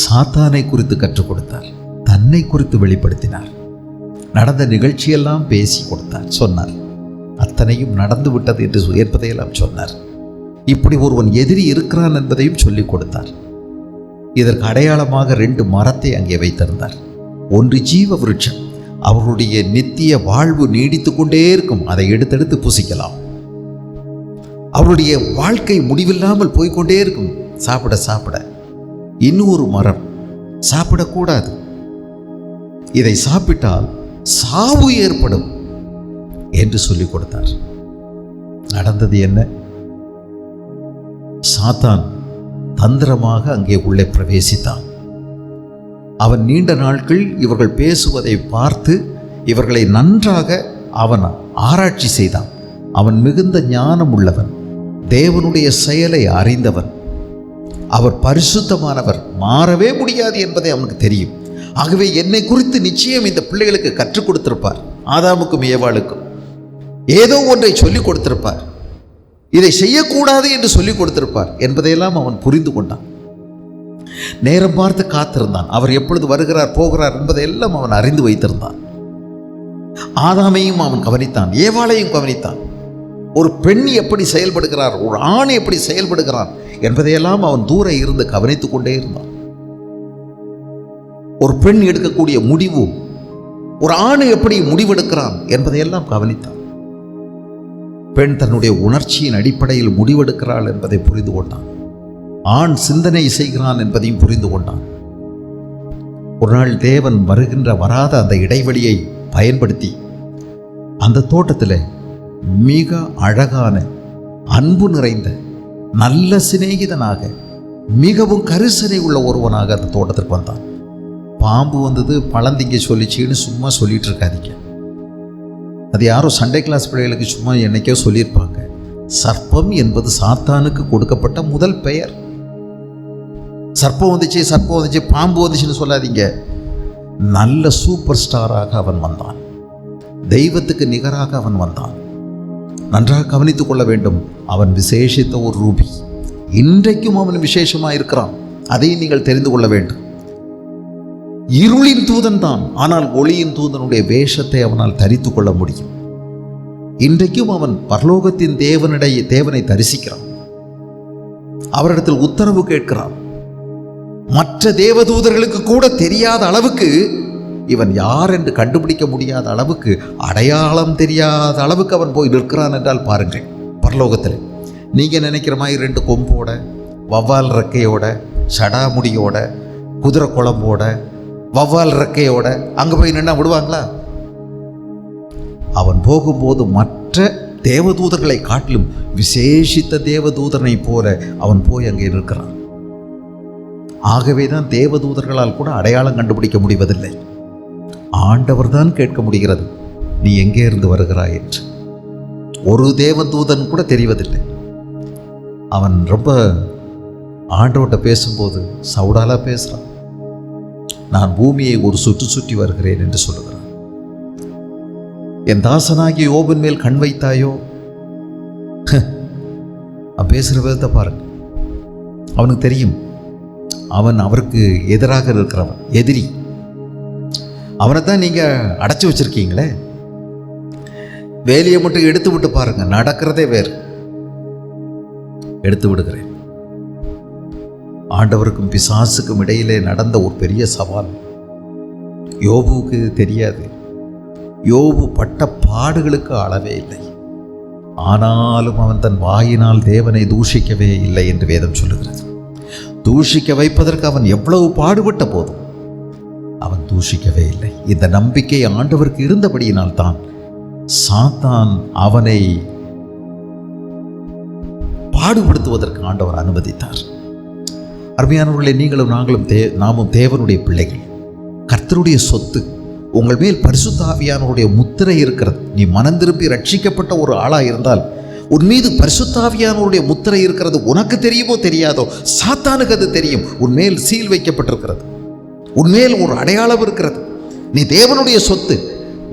சாத்தானை குறித்து கற்றுக் கொடுத்தார். தன்னை குறித்து வெளிப்படுத்தினார். நடந்த நிகழ்ச்சியெல்லாம் பேசி கொடுத்தார், சொன்னார். அத்தனையும் நடந்து விட்டது என்று ஏற்பதையெல்லாம் சொன்னார். இப்படி ஒருவன் எதிரி இருக்கிறான் என்பதையும் சொல்லிக் கொடுத்தார். இதற்கு அடையாளமாக 2 மரத்தை அங்கே வைத்திருந்தார். ஒன்று ஜீவ விருட்சம், அவர்களுடைய நித்திய வாழ்வு நீடித்து கொண்டே இருக்கும், அதை எடுத்தெடுத்து புசிக்கலாம். அவருடைய வாழ்க்கை முடிவில்லாமல் போய்கொண்டே இருக்கும். சாப்பிட சாப்பிட இன்னொரு மரம், சாப்பிடக்கூடாது, இதை சாப்பிட்டால் சாவு ஏற்படும் என்று சொல்லிக் கொடுத்தார். நடந்தது என்ன? சாத்தான் தந்திரமாக அங்கே உள்ளே பிரவேசித்தான். அவன் நீண்ட நாட்கள் இவர்கள் பேசுவதை பார்த்து இவர்களை நன்றாக அவன் ஆராய்ச்சி செய்தான். அவன் மிகுந்த ஞானம் உள்ளவன், தேவனுடைய செயலை அறிந்தவன், அவர் பரிசுத்தமானவர், மாறவே முடியாது என்பதை அவனுக்கு தெரியும். ஆகவே என்னை குறித்து நிச்சயம் இந்த பிள்ளைகளுக்கு கற்றுக் கொடுத்திருப்பார். ஆதாமுக்கும் ஏவாளுக்கும் ஏதோ ஒன்றை சொல்லிக் கொடுத்திருப்பார், இதை செய்யக்கூடாது என்று சொல்லிக் கொடுத்திருப்பார் என்பதையெல்லாம் அவன் புரிந்து கொண்டான். நேரம் பார்த்து காத்திருந்தான். அவர் எப்பொழுது வருகிறார் போகிறார் என்பதையெல்லாம் அவன் அறிந்து வைத்திருந்தான். ஆதாமையும் அவன் கவனித்தான், ஏவாளையும் கவனித்தான். ஒரு பெண் எப்படி செயல்படுகிறார், ஒரு ஆண் எப்படி செயல்படுகிறான் என்பதையெல்லாம் அவன் தூர இருந்து கவனித்துக் கொண்டே இருந்தான். ஒரு பெண் எடுக்கக்கூடிய முடிவு, ஒரு ஆண் எப்படி முடிவெடுக்கிறான் என்பதையெல்லாம் கவனித்தான். பெண் தன்னுடைய உணர்ச்சியின் அடிப்படையில் முடிவெடுக்கிறாள் என்பதை புரிந்து கொண்டான். ஆண் சிந்தனை செய்கிறான் என்பதையும் புரிந்து கொண்டான். ஒரு நாள் தேவன் வராத அந்த இடைவெளியை பயன்படுத்தி அந்த தோட்டத்தில் மிக அழகான, அன்பு நிறைந்த, நல்ல சிநேகிதனாக, மிகவும் கரிசனை உள்ள ஒருவனாக அந்த தோட்டத்திற்கு வந்தான். பாம்பு வந்தது பழந்திங்க சொல்லிச்சின்னு சும்மா சொல்லிட்டு இருக்காதீங்க. அது யாரோ சண்டே கிளாஸ் பிள்ளைகளுக்கு சும்மா என்னைக்கோ சொல்லியிருப்பாங்க. சர்ப்பம் என்பது சாத்தானுக்கு கொடுக்கப்பட்ட முதல் பெயர். சர்ப்பம் வந்துச்சு, பாம்பு வந்துச்சுன்னு சொல்லாதீங்க. நல்ல சூப்பர் ஸ்டாராக அவன் வந்தான், தெய்வத்துக்கு நிகராக அவன் வந்தான். நன்றாக கவனித்துக் கொள்ள வேண்டும். அவன் விசேஷித்த ஒரு ரூபி. இன்றைக்கும் அவன் விசேஷமாக இருக்கிறான், அதையும் நீங்கள் தெரிந்து கொள்ள வேண்டும். இருளின் தூதன் தான், ஆனால் ஒளியின் தூதனுடைய வேஷத்தை அவனால் தரித்து கொள்ள முடியும். இன்றைக்கும் அவன் பரலோகத்தின் தேவனை தரிசிக்கிறான், அவரிடத்தில் உத்தரவு கேட்கிறான். மற்ற தேவதூதர்களுக்கு கூட தெரியாத அளவுக்கு, இவன் யார் என்று கண்டுபிடிக்க முடியாத அளவுக்கு, அடையாளம் தெரியாத அளவுக்கு அவன் போய் நிற்கிறான் என்றால் பாருங்கள். பரலோகத்தில் நீங்கள் நினைக்கிற மாதிரி 2 கொம்போட, வவ்வால் ரெக்கையோட, சடாமுடியோட, குதிரை குழம்போட, வவ்வால் ரெக்கையோட அங்கே போய் நின்னா விடுவாங்களா? அவன் போகும்போது மற்ற தேவதூதர்களை காட்டிலும் விசேஷித்த தேவதூதனை போல அவன் போய் அங்கே இருக்கிறான். ஆகவே தான் தேவதூதர்களால் கூட அடையாளம் கண்டுபிடிக்க முடிவதில்லை. ஆண்டவர் தான் கேட்க முடிகிறது, நீ எங்கே இருந்து வருகிறாய் என்று. ஒரு தேவதூதன் கூட தெரிவதில்லை. அவன் ரொம்ப ஆண்டவர்கிட்ட பேசும்போது சவுடாலா பேசுகிறான். நான் பூமியை ஒரு சுற்றி வருகிறேன் என்று சொல்லுகிறான். என் தாசனாகிய யோபின் மேல் கண் வைத்தாயோ? பேசுகிற விதத்தை பாருங்க. அவனுக்கு தெரியும் அவன் அவருக்கு எதிராக இருக்கிறவன், எதிரி. அவனை தான் நீங்கள் அடைச்சி வச்சிருக்கீங்களே. வேலையை மட்டும் எடுத்து விட்டு பாருங்க, நடக்கிறதே வேறு. எடுத்து விடுகிறேன். ஆண்டவருக்கும் பிசாசுக்கும் இடையிலே நடந்த ஒரு பெரிய சவால். யோபுவுக்கு தெரியாது. யோபு பட்ட பாடுகளுக்கு அளவே இல்லை. ஆனாலும் அவன் தன் வாயினால் தேவனை தூஷிக்கவே இல்லை என்று வேதம் சொல்லுகிறது. தூஷிக்க வைப்பதற்கு அவன் எவ்வளவு பாடுபட்ட போதும் அவன் தூஷிக்கவே இல்லை. இந்த நம்பிக்கை ஆண்டவருக்கு இருந்தபடியினால் தான் சாத்தான் அவனை பாடுபடுத்துவதற்கு ஆண்டவர் அனுமதித்தார். அருமையானவர்களே, நீங்களும் நாமும் தேவனுடைய பிள்ளைகள், கர்த்தருடைய சொத்து. உங்கள் மேல் பரிசுத்த ஆவியானவருடைய முத்திரை இருக்கிறது. நீ மனம் திரும்பி ரட்சிக்கப்பட்ட ஒரு ஆளாக இருந்தால் உன் மீது பரிசுத்த ஆவியானவருடைய முத்திரை இருக்கிறது. உனக்கு தெரியுமோ தெரியாதோ, சாத்தானுக்கு அது தெரியும். உன் மேல் சீல் வைக்கப்பட்டிருக்கிறது, உன் மேல் ஒரு அடையாளம் இருக்கிறது. நீ தேவனுடைய சொத்து.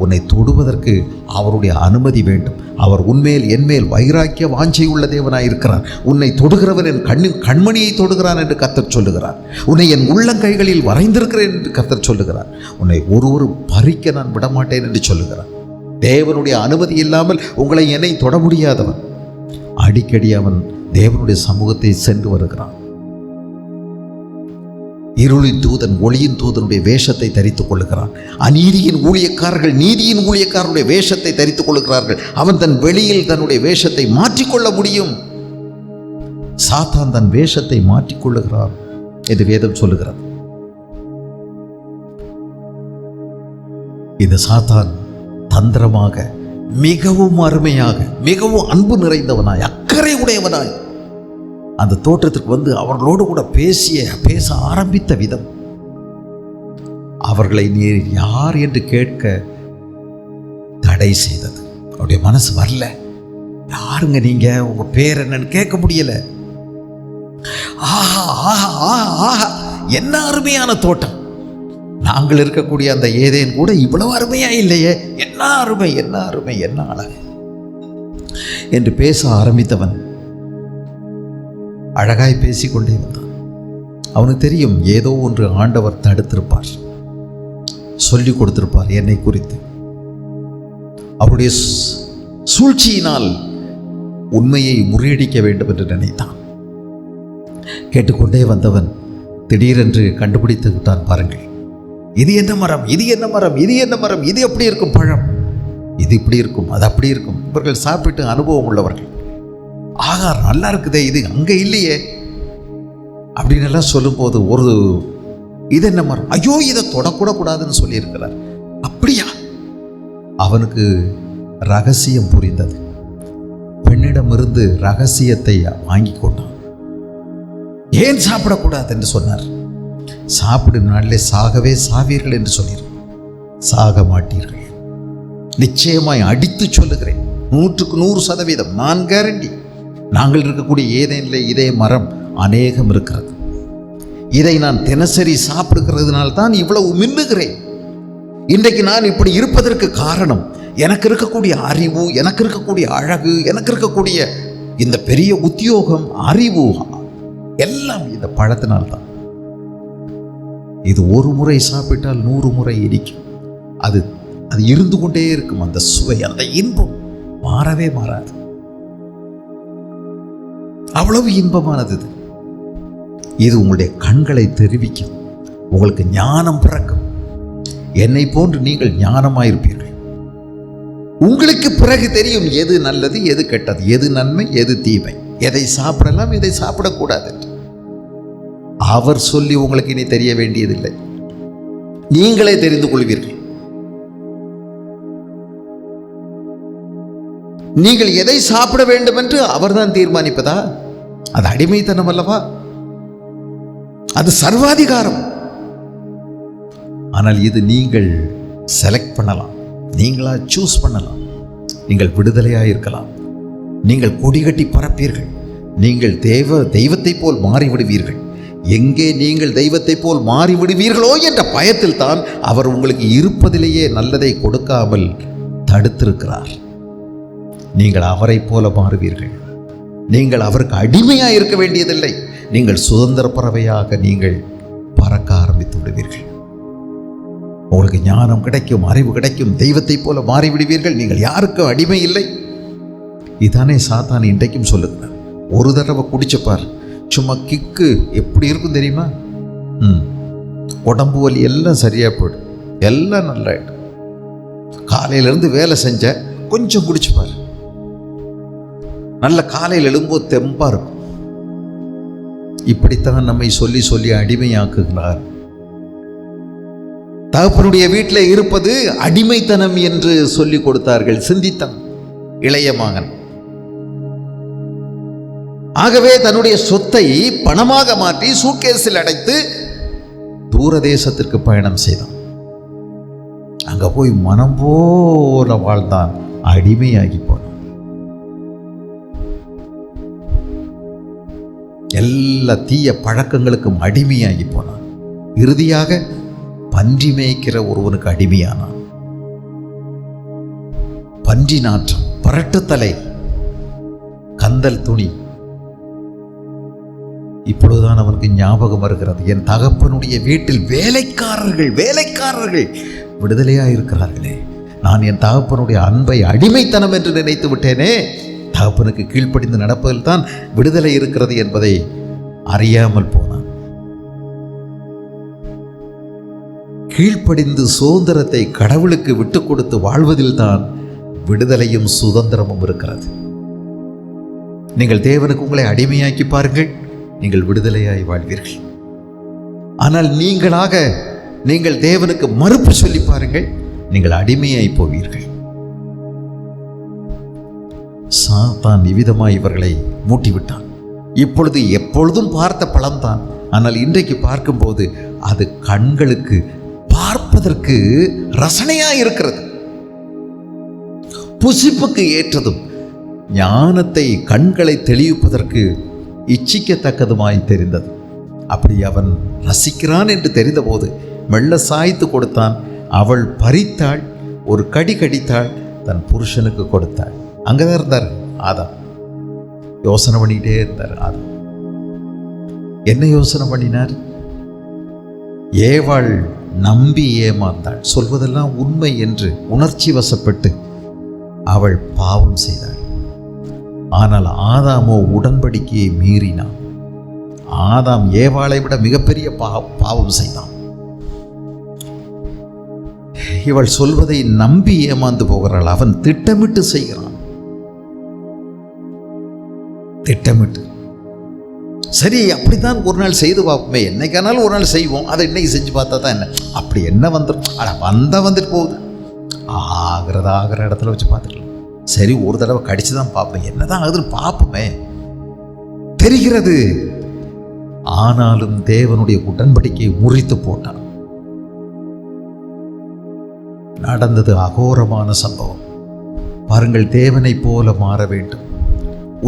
உன்னை தொடுவதற்கு அவருடைய அனுமதி வேண்டும். அவர் உன்மேல் என்மேல் வைராக்கிய வாஞ்சை உள்ள தேவனாய் இருக்கிறார். உன்னை தொடுகிறவன் என் கண்மணியை தொடுகிறான் என்று கர்த்தர் சொல்லுகிறார். உன்னை என் உள்ளங்கைகளில் வரைந்திருக்கிறேன் என்று கர்த்தர் சொல்லுகிறார். உன்னை ஒருவரும் பறிக்க நான் விடமாட்டேன் என்று சொல்லுகிறார். தேவனுடைய அனுமதி இல்லாமல் உங்களை என்னை தொட முடியாதவன். அடிக்கடி அவன் தேவனுடைய சமூகத்தை சென்று வருகிறான். இருளின் தூதன் ஒளியின் தூதனுடைய வேஷத்தை தரித்துக் கொள்ளுகிறான். அநீதியின் ஊழியக்காரர்கள் நீதியின் ஊழியக்காரருடைய வேஷத்தை தரித்துக் கொள்ளுகிறார்கள். அவன் தன் வெளியில் தன்னுடைய வேஷத்தை மாற்றிக்கொள்ள முடியும். சாத்தான் தன் வேஷத்தை மாற்றிக்கொள்ளுகிறான் என்று வேதம் சொல்லுகிறது. இந்த சாத்தான் தந்திரமாக, மிகவும் அருமையாக, மிகவும் அன்பு நிறைந்தவனாய், அக்கறை உடையவனாய் அந்த தோற்றத்திற்கு வந்து அவர்களோடு கூட பேச ஆரம்பித்த விதம், அவர்களை நீர் யார் என்று கேட்க தடை செய்தது. அவருடைய மனசு வரல. யாருங்க நீங்க, உங்க பேர் என்னன்னு கேட்க முடியல. ஆஹா ஆஹா ஆஹா ஆஹா, என்ன அருமையான தோட்டம், நாங்கள் இருக்கக்கூடிய அந்த ஏதேன் கூட இவ்வளவு அருமையா இல்லையே, என்ன அருமை, என்ன அருமை, என்ன அழகு என்று பேச ஆரம்பித்தவன் அழகாய் பேசிக்கொண்டே வந்தான். அவனுக்கு தெரியும், ஏதோ ஒன்று ஆண்டவர் தடுத்திருப்பார், சொல்லிக் கொடுத்திருப்பார் என்னை குறித்து. அவருடைய சூழ்ச்சியினால் உண்மையை முறியடிக்க வேண்டும் என்று நினைத்தான். கேட்டுக்கொண்டே வந்தவன் திடீரென்று கண்டுபிடித்து விட்டான். பாருங்கள், இது என்ன மரம், இது என்ன மரம், இது என்ன மரம், இது எப்படி இருக்கும் பழம், இது இப்படி இருக்கும், அது அப்படி இருக்கும். இவர்கள் சாப்பிட்டு அனுபவம் உள்ளவர்கள். ஆகா நல்லா இருக்குதே, இது அங்கே இல்லையே அப்படின்னு எல்லாம் சொல்லும்போது, ஒரு இது என்ன மரம், ஐயோ இதை தொடக்கூட கூடாதுன்னு சொல்லியிருக்கிறார். அப்படியா? அவனுக்கு ரகசியம் புரிந்தது. பெண்ணிடமிருந்து ரகசியத்தை வாங்கி கொண்டான். ஏன் சாப்பிடக்கூடாது என்று சொன்னார். சாப்பிடும் நாளிலே சாகவே சாவீர்கள் என்று சொல்லியிருக்க. சாக மாட்டீர்கள், நிச்சயமாய் அடித்து சொல்லுகிறேன், 100% நான் கேரண்டி. நாங்கள் இருக்கக்கூடிய ஏதேனிலே இதே மரம் அநேகம் இருக்கிறது. இதை நான் தினசரி சாப்பிடுகிறதுனால தான் இவ்வளவு மின்னுகிறேன். இன்றைக்கு நான் இப்படி இருப்பதற்கு காரணம் எனக்கு இருக்கக்கூடிய அறிவு, எனக்கு இருக்கக்கூடிய அழகு, எனக்கு இருக்கக்கூடிய இந்த பெரிய உத்தியோகம், அறிவு எல்லாம் இந்த பழத்தினால்தான். இது ஒரு முறை சாப்பிட்டால் 100 முறை இனிக்கும். அது இருந்து கொண்டே இருக்கும். அந்த சுவை, அந்த இன்பம் மாறவே மாறாது. அவ்வளவு இன்பமானது இது. இது உங்களுடைய கண்களை தெரிவிக்கும், உங்களுக்கு ஞானம் பிறக்கும். என்னை போன்று நீங்கள் ஞானமாயிருப்பீர்கள். உங்களுக்கு பிறகு தெரியும் எது நல்லது, எது கெட்டது, எது நன்மை, எது தீமை, எதை சாப்பிடலாம், எதை சாப்பிடக்கூடாது. அவர் சொல்லி உங்களுக்கு இனி தெரிய வேண்டியதில்லை, நீங்களே தெரிந்து கொள்வீர்கள். நீங்கள் எதை சாப்பிட வேண்டும் என்று அவர்தான் தீர்மானிப்பதா? அது அடிமைத்தனம் அல்லவா? அது சர்வாதிகாரம். ஆனால் இது நீங்கள் செலக்ட் பண்ணலாம், நீங்களா சூஸ் பண்ணலாம். நீங்கள் விடுதலையாக இருக்கலாம். நீங்கள் கொடிகட்டி பறப்பீர்கள். நீங்கள் தெய்வத்தை போல் மாறிவிடுவீர்கள். எங்கே நீங்கள் தெய்வத்தை போல் மாறிவிடுவீர்களோ என்ற பயத்தில் தான் அவர் உங்களுக்கு இருப்பதிலேயே நல்லதை கொடுக்காமல் தடுத்திருக்கிறார். நீங்கள் அவரை போல மாறுவீர்கள். நீங்கள் அவருக்கு அடிமையாக இருக்க வேண்டியதில்லை. நீங்கள் சுதந்திர பறவையாக நீங்கள் பறக்க ஆரம்பித்து விடுவீர்கள். உங்களுக்கு ஞானம் கிடைக்கும், அறிவு கிடைக்கும், தெய்வத்தை போல மாறிவிடுவீர்கள். நீங்கள் யாருக்கும் அடிமை இல்லை. இதானே சாத்தான் இன்றைக்கும் சொல்லுகிறார். ஒரு தடவை குடிச்சப்பார், சும்மா கிக்கு எப்படி இருக்கும் தெரியுமா? உடம்பு வலி எல்லாம் சரியா போயிடும், எல்லாம் நல்லாயிடும். காலையிலேருந்து வேலை செஞ்ச கொஞ்சம் குடிச்சுப்பார், நல்ல காலையில் எழும்போது தெம்பா இருக்கும். இப்படித்தான் நம்மை சொல்லி சொல்லி அடிமையாக்குகிறார். தகப்பனுடைய வீட்டில் இருப்பது அடிமைத்தனம் என்று சொல்லிக் கொடுத்தார்கள். சிந்தித்தான் இளைய மகன். ஆகவே தன்னுடைய சொத்தை பணமாக மாற்றி சூட்கேஸில் அடைத்து தூரதேசத்திற்கு பயணம் செய்தான். அங்க போய் மனம் போல வாழ்ந்தான், அடிமையாகி போனான். எல்லா தீய பழக்கங்களுக்கும் அடிமையாகி போனான். இறுதியாக பன்றி மேய்க்கிற ஒருவனுக்கு அடிமையானான். பன்றி நாற்றம், பரட்டுத்தலை, கந்தல் துணி. இப்பொழுதுதான் அவனுக்கு ஞாபகம் வருகிறது, என் தகப்பனுடைய வீட்டில் வேலைக்காரர்கள் விடுதலையாக இருக்கிறார்களே. நான் என் தகப்பனுடைய அன்பை அடிமைத்தனம் என்று நினைத்து விட்டேனே. தகப்பனுக்கு கீழ்ப்படிந்து நடப்பதில் தான் விடுதலை இருக்கிறது என்பதை அறியாமல் போனான். கீழ்ப்படிந்து சுதந்திரத்தை கடவுளுக்கு விட்டு கொடுத்து வாழ்வதில் தான் விடுதலையும் சுதந்திரமும் இருக்கிறது. நீங்கள் தேவனுக்கு உங்களை அடிமையாக்கி பாருங்கள், நீங்கள் விடுதலையாய் வாழ்வீர்கள். ஆனால் நீங்கள் தேவனுக்கு மறுப்பு சொல்லி பாருங்கள், நீங்கள் அடிமையாய் போவீர்கள். சாத்தான் இவ்விதமாய் இவர்களை மூட்டிவிட்டான். இப்பொழுது எப்பொழுதும் பார்த்த பழம்தான், ஆனால் இன்றைக்கு பார்க்கும்போது அது கண்களுக்கு பார்ப்பதற்கு ரசனையாய் இருக்கிறது, புசிப்புக்கு ஏற்றதும், ஞானத்தை கண்களை தெளிவிப்பதற்கு இச்சிக்கத்தக்கதுமாய் தெரிந்தது. அப்படி அவன் ரசிக்கிறான் என்று தெரிந்தபோது மெல்ல சாய்த்து கொடுத்தான். அவள் பறித்தாள், ஒரு கடி கடித்தாள், தன் புருஷனுக்கு கொடுத்தாள். அங்கதான் இருந்தார் ஆதாம். யோசனை பண்ணிக்கிட்டே இருந்தார் ஆதாம். என்ன யோசனை பண்ணினார்? ஏவாள் நம்பி ஏமாந்தாள், சொல்வதெல்லாம் உண்மை என்று உணர்ச்சி வசப்பட்டு அவள் பாவம் செய்தாள். ஆனால் ஆதாமோ உடன்படிக்கையை மீறினான். ஆதாம் ஏவாளை விட மிகப்பெரிய பாவம் செய்தான். இவள் சொல்வதை நம்பி ஏமாந்து போகிறாள். அவன் திட்டமிட்டு செய்கிறான். திட்டமிட்டு, சரி அப்படித்தான் ஒரு நாள் செய்து பார்ப்போமே, என்னைக்கானாலும் ஒரு நாள் செய்வோம், அதை இன்னைக்கு செஞ்சு பார்த்தா தான் என்ன, அப்படி என்ன வந்துடும், வந்துட்டு போகுது, ஆகிற இடத்துல வச்சு பார்த்துக்கலாம். சரி ஒரு தடவை கடிச்சு தான் பார்ப்பேன், என்னதான் ஆகுதுன்னு பார்ப்போமே, தெரிகிறது. ஆனாலும் தேவனுடைய உடன்படிக்கையை முறித்து போட்டான். நடந்தது அகோரமான சம்பவம். பாருங்கள், தேவனை போல மாற வேண்டும்,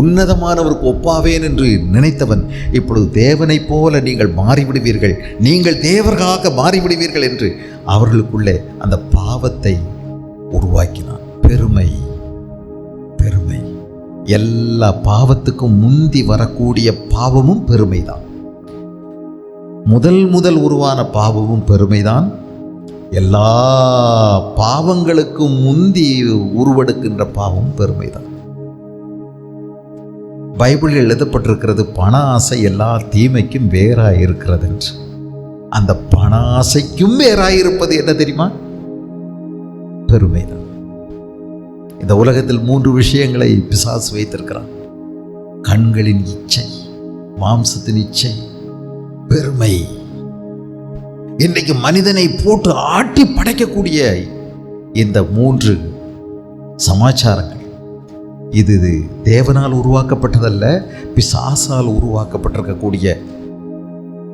உன்னதமானவருக்கு ஒப்பாவேன் என்று நினைத்தவன் இப்பொழுது தேவனை போல நீங்கள் மாறிவிடுவீர்கள், நீங்கள் தேவர்களாக மாறிவிடுவீர்கள் என்று அவர்களுக்குள்ளே அந்த பாவத்தை உருவாக்கினான். பெருமை, பெருமை. எல்லா பாவத்துக்கும் முந்தி வரக்கூடிய பாவமும் பெருமைதான். முதல் உருவான பாவமும் பெருமைதான். எல்லா பாவங்களுக்கும் முந்தி உருவெடுக்கின்ற பாவம் பெருமைதான். பைபிளில் எழுதப்பட்டிருக்கிறது, பண ஆசை எல்லா தீமைக்கும் வேறாய் இருக்கிறது என்று. அந்த பண ஆசைக்கும் வேறாயிருப்பது என்ன தெரியுமா? பெருமைதான். இந்த உலகத்தில் 3 விஷயங்களை பிசாசு வைத்திருக்கிறான். கண்களின் இச்சை, மாம்சத்தின் இச்சை, பெருமை. இன்றைக்கு மனிதனை போட்டு ஆட்டி படைக்கக்கூடிய இந்த 3 சமாச்சாரங்கள், இது தேவனால் உருவாக்கப்பட்டதல்ல, பிசாசால் உருவாக்கப்பட்டிருக்கக்கூடிய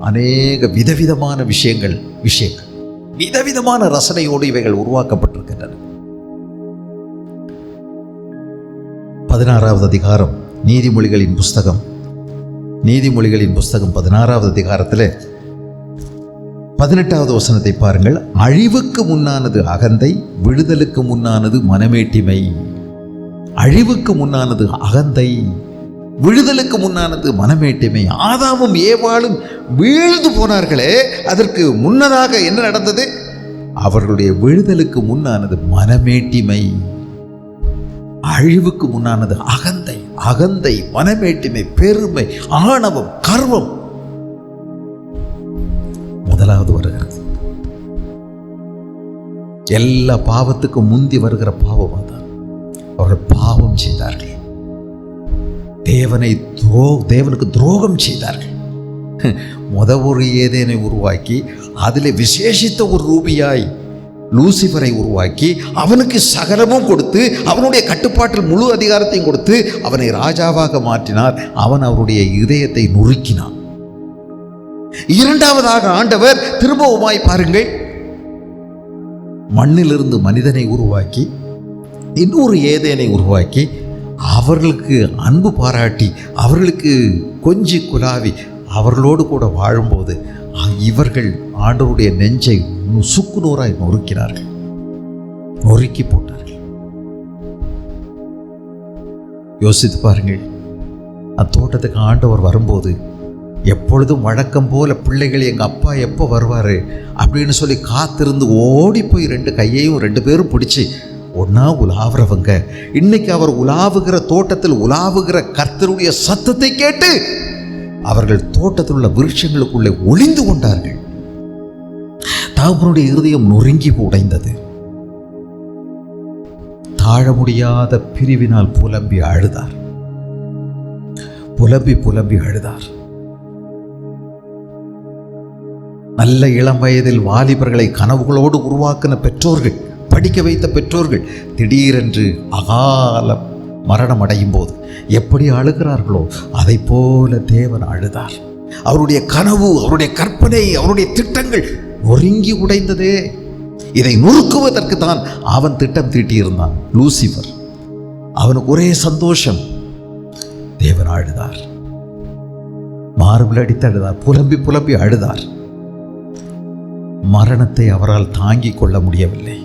அநேக விதவிதமான விஷயங்கள் விதவிதமான ரசனையோடு இவைகள் உருவாக்கப்பட்டிருக்கின்றன. 16வது அதிகாரம் நீதிமொழிகளின் புஸ்தகம் 16வது அதிகாரத்தில் 18வது வசனத்தை பாருங்கள். அழிவுக்கு முன்னானது அகந்தை, விடுதலுக்கு முன்னானது மனமேட்டிமை. அழிவுக்கு முன்னானது அகந்தை, விடுதலுக்கு முன்னானது மனமேட்டிமை. ஆதாமும் ஏவாளும் வீழ்ந்து போனார்களே, அதற்கு முன்னதாக என்ன நடந்தது? அவர்களுடைய விடுதலுக்கு முன்னானது மனமேட்டிமை. அழிவுக்கு முன்னானது அகந்தை, அகந்தை, மனமேட்டிமை, பெருமை, ஆணவம், கர்வம் முதலாவது வருகிறது. எல்லா பாவத்துக்கும் முந்தி வருகிற பாவம் தான். அவர்கள் பாவம் செய்தார்கள், தேவனுக்கு துரோகம் செய்தார்கள். ஒரு ஏதேனை உருவாக்கி அதிலே விசேஷித்த ஒரு ரூபியாய் லூசிபரை உருவாக்கி அவனுக்கு சகலமும் கொடுத்து அவனுடைய கட்டுப்பாட்டில் முழு அதிகாரத்தையும் கொடுத்து அவனை ராஜாவாக மாற்றினார். அவன் அவருடைய இதயத்தை நொறுக்கினான். இரண்டாவதாக ஆண்டவர் திரும்பவுமாய் பாருங்கள், மண்ணிலிருந்து மனிதனை உருவாக்கி இன்னொரு ஏதேனை உருவாக்கி அவர்களுக்கு அன்பு பாராட்டி அவர்களுக்கு கொஞ்சி குலாவி அவர்களோடு கூட வாழும்போது இவர்கள் ஆண்டவருடைய நெஞ்சை சுக்கு நூறாய் நொறுக்கினார்கள், நொறுக்கி போட்டார்கள். யோசித்து பாருங்கள், அத்தோட்டத்துக்கு ஆண்டவர் வரும்போது எப்பொழுதும் வழக்கம் போல பிள்ளைகள் எங்கள் அப்பா எப்போ வருவார் அப்படின்னு சொல்லி காத்திருந்து ஓடி போய் 2 கையையும் 2 பேரும் பிடிச்சி ஒன்றா உலாவுறவங்க இன்னைக்கு அவர் உலாவுகிற தோட்டத்தில் உலாவுகிற கர்த்தருடைய சத்தத்தை கேட்டு அவர்கள் தோட்டத்தில் உள்ள விருட்சங்களுக்குள்ளே ஒளிந்து கொண்டார்கள். தகப்பனுடைய இருதயம் நொறுங்கி உடைந்தது. தாழ முடியாத பிரிவினால் புலம்பி அழுதார். புலம்பி புலம்பி அழுதார். நல்ல இளம் வயதில் வாலிபர்களை கனவுகளோடு உருவாக்கின பெற்றோர்கள், படிக்க வைத்த பெற்றோர்கள் திடீரென்று அகால மரணம் அடையும் போது எப்படி அழுகிறார்களோ அதை போல தேவன் அழுதார். அவருடைய கனவு, அவருடைய கற்பனை, அவருடைய திட்டங்கள் நொறுங்கி உடைந்ததே. இதை நொறுக்குவதற்கு தான் அவன் திட்டம் தீட்டியிருந்தான், லூசிபர். அவனுக்கு ஒரே சந்தோஷம். தேவன் அழுதார், மார்பில் அடித்து அழுதார், புலம்பி புலம்பி அழுதார். மரணத்தை அவரால் தாங்கிக் கொள்ள முடியவில்லை.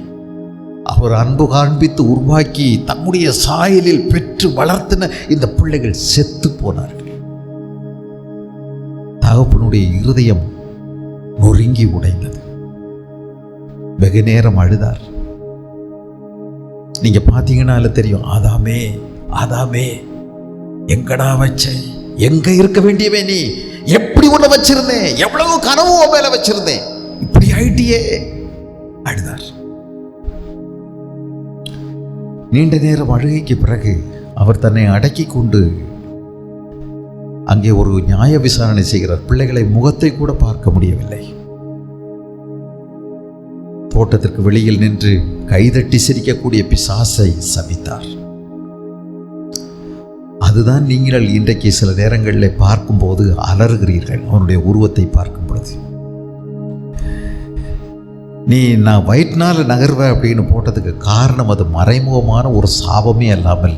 அவர் அன்பு காண்பித்து உருவாக்கி தம்முடைய சாயலில் பெற்று வளர்த்தின இந்த பிள்ளைகள் செத்து போனார்கள். தகப்பனுடைய இருதயம் நொறுங்கி உடைந்தது. வெகு நேரம் அழுதார். நீங்க பார்த்தீங்கன்னால தெரியும், ஆதாமே ஆதாமே எங்கடா வச்ச, எங்க இருக்க வேண்டியவே நீ, எப்படி உன்னை வச்சிருந்தேன், எவ்வளவு கனவு மேல வச்சிருந்தேன், இப்படி ஆயிட்டியே. அழுதார். நீண்ட நேரம் அழுகைக்கு பிறகு அவர் தன்னை அடக்கி கொண்டு அங்கே ஒரு நியாய விசாரணை செய்கிறார். பிள்ளைகளை முகத்தை கூட பார்க்க முடியவில்லை. தோட்டத்திற்கு வெளியில் நின்று கைதட்டி சிரிக்கக்கூடிய பிசாசை சபித்தார். அதுதான் நீங்கள் இன்றைக்கு சில நேரங்களில் பார்க்கும்போது அலறுகிறீர்கள். அவனுடைய உருவத்தை பார்க்கும் பொழுது நான் வயிற்றினால நகர்வேன் அப்படின்னு போட்டதுக்கு காரணம் அது மறைமுகமான ஒரு சாபமே அல்லாமல்,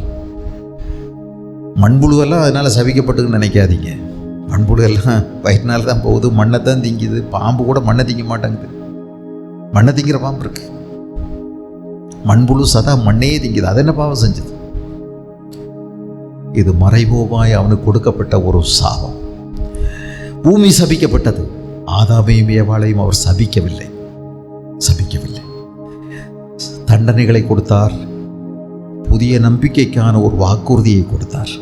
மண்புழுவெல்லாம் அதனால சபிக்கப்பட்டுன்னு நினைக்காதீங்க. மண்புழு எல்லாம் வயிற்றினால தான் போகுது, மண்ணை தான் திங்குது. பாம்பு கூட மண்ணை திங்க மாட்டேங்குது. மண்ணை திங்கிற பாம்பு இருக்கு. மண்புழு சதா மண்ணையே திங்குது. அது என்ன பாவம் செஞ்சது? இது மறைமுகமாய் அவனுக்கு கொடுக்கப்பட்ட ஒரு சாபம். பூமி சபிக்கப்பட்டது. ஆதாமையும் ஏவாளையும் அவர் சபிக்கவில்லை. தண்டனைகளை கொடுத்தார். புதிய நம்பிக்கைக்கான ஒரு வாக்குறுதியை கொடுத்தார்.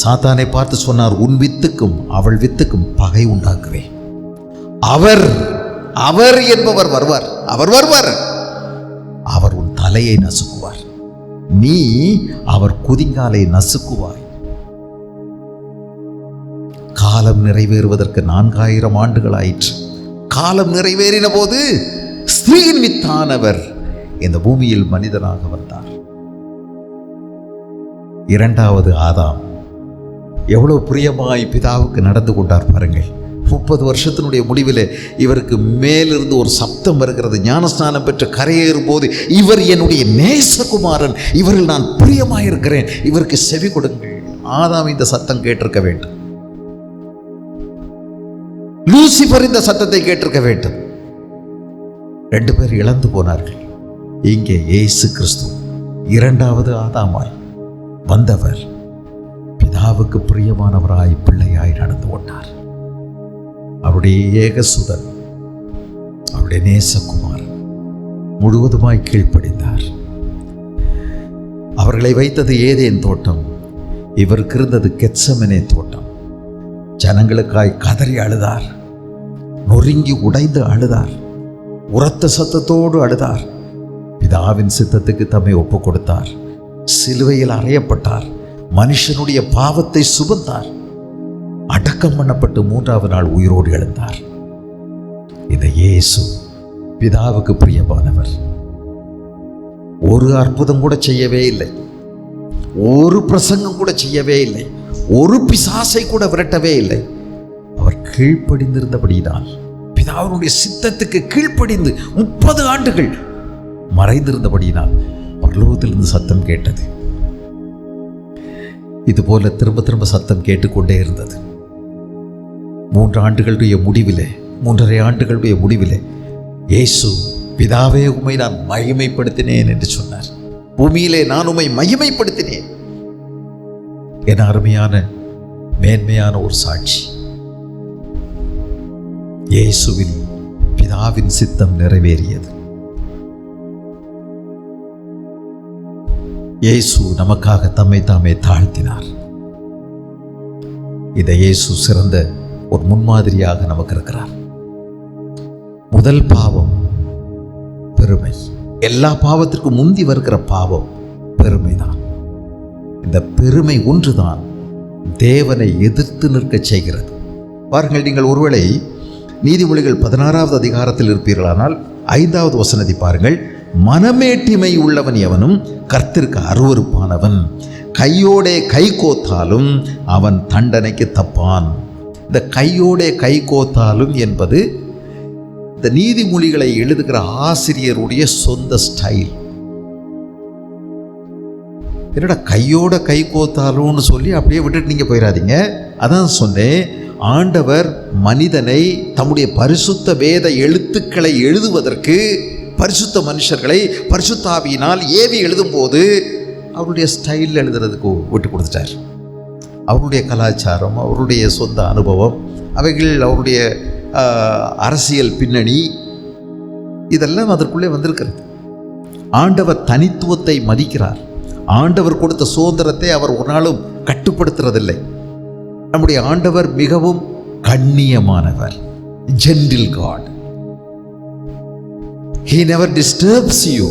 சாத்தானை பார்த்து சொன்னார், உன் வித்துக்கும் அவள் வித்துக்கும் பகை உண்டாக்குவேன். அவர் என்பவர் வருவார். அவர் வருவார். அவர் உன் தலையை நசுக்குவார். நீ அவர் குதிங்காலை நசுக்குவாய். காலம் நிறைவேறுவதற்கு 4000 ஆண்டுகள் ஆயிற்று. காலம் நிறைவேறின போது ஸ்திரீயின் வித்தானவர் இந்த பூமியில் மனிதனாக வந்தார். இரண்டாவது ஆதாம் எவ்வளவு பிரியமாய் பிதாவுக்கு நடந்து கொண்டார் பாருங்கள். 30 வருஷத்தினுடைய முடிவில் இவருக்கு மேலிருந்து ஒரு சப்தம் வருகிறது. ஞானஸ்நானம் பெற்று கரையேறும் போது, இவர் என்னுடைய நேசகுமாரன், இவரில் நான் பிரியமாயிருக்கிறேன், இவருக்கு செவி கொடுங்கள். ஆதாம் இந்த சத்தம் கேட்டிருக்க வேண்டும். லூசிபர் இந்த சத்தத்தை கேட்டிருக்க வேண்டும். 2 பேர் இழந்து போனார்கள். இங்கே இயேசு கிறிஸ்து இரண்டாவது ஆதாமாய் வந்தவர் பிதாவுக்கு பிரியமானவராய் பிள்ளையாய் நடந்து கொண்டார். அவருடைய ஏகசுதன், அவருடைய நேசகுமாரன் முழுவதுமாய் கீழ்ப்படிந்தார். அவர்களை வைத்தது ஏதேன் தோட்டம், இவருக்கு இருந்தது கெத்செமனே தோட்டம். ஜனங்களுக்காய் கதறி அழுதார், நொறுங்கி உடைந்து அழுதார், உரத்த சத்தத்தோடு அழுதார். பிதாவின் சித்தத்துக்கு தம்மை ஒப்பு கொடுத்தார். சிலுவையில் அறையப்பட்டார். மனுஷனுடைய பாவத்தை சுமந்தார். அடக்கம் பண்ணப்பட்டு 3ஆவது நாள் உயிரோடு எழுந்தார். இந்த இயேசு பிதாவுக்கு பிரியமானவர். ஒரு அற்புதம் கூட செய்யவே இல்லை, ஒரு பிரசங்கம் கூட செய்யவே இல்லை, ஒரு பிசாசை கூட விரட்டவே இல்லை. அவர் கீழ்ப்படிந்திருந்தபடியினால், பிதாவினுடைய சித்தத்துக்கு கீழ்ப்படிந்து 30 ஆண்டுகள் மறைந்திருந்தபடியினால் பரலோகத்திலிருந்து சத்தம் கேட்டது. இதுபோல திரும்ப திரும்ப சத்தம் கேட்டுக்கொண்டே இருந்தது. 3 ஆண்டுகளுடைய முடிவிலே, 3.5 ஆண்டுகளுடைய முடிவிலே இயேசு, பிதாவே உம்மை நான் மகிமைப்படுத்தினேன் என்று சொன்னார். பூமியிலே நான் உம்மை மகிமைப்படுத்தினேன். என அருமையான மேன்மையான ஒரு சாட்சி. இயேசுவில் பிதாவின் சித்தம் நிறைவேறியது. இயேசு நமக்காக தம்மை தாமே தாழ்த்தினார். இந்த இயேசு சிறந்த ஒரு முன்மாதிரியாக நமக்கு இருக்கிறார். முதல் பாவம் பெருமை. எல்லா பாவத்திற்கும் முந்தி வருகிற பாவம் பெருமைதான். இந்த பெருமை ஒன்றுதான் தேவனை எதிர்த்து நிற்க செய்கிறது. பாருங்கள், நீங்கள் ஒருவேளை நீதிமொழிகள் 16வது அதிகாரத்தில் இருப்பீர்களானால் 5வது வசனத்தை பாருங்கள். மனமேட்டிமை உள்ளவன் எவனும் கர்த்தருக்கு அருவருப்பானவன், கையோடே கை கோத்தாலும் அவன் தண்டனைக்கு தப்பான். இந்த கையோடே கை கோத்தாலும் என்பது இந்த நீதிமொழிகளை எழுதுகிற ஆசிரியருடைய சொந்த ஸ்டைல். என்னடா கையோட கை கோத்தாலும்னு சொல்லி அப்படியே விட்டுட்டு நீங்கள் போயிடாதீங்க. அதான் சொன்னேன், ஆண்டவர் மனிதனை தம்முடைய பரிசுத்த வேத எழுத்துக்களை எழுதுவதற்கு பரிசுத்த மனுஷர்களை பரிசுத்த ஆவியினால் ஏவி எழுதும்போது அவருடைய ஸ்டைலில் எழுதுறதுக்கு விட்டு கொடுத்துட்டார். அவருடைய கலாச்சாரம், அவருடைய சொந்த அனுபவம், அவைகள் அவருடைய அரசியல் பின்னணி, இதெல்லாம் அதற்குள்ளே வந்திருக்கிறது. ஆண்டவர் தனித்துவத்தை மதிக்கிறார். ஆண்டவர் கொடுத்த சுதந்திரத்தை அவர் ஒரு நாளும் கட்டுப்படுத்துறதில்லை. நம்முடைய ஆண்டவர் மிகவும் கண்ணியமானவர், gentle God. He never disturbs you.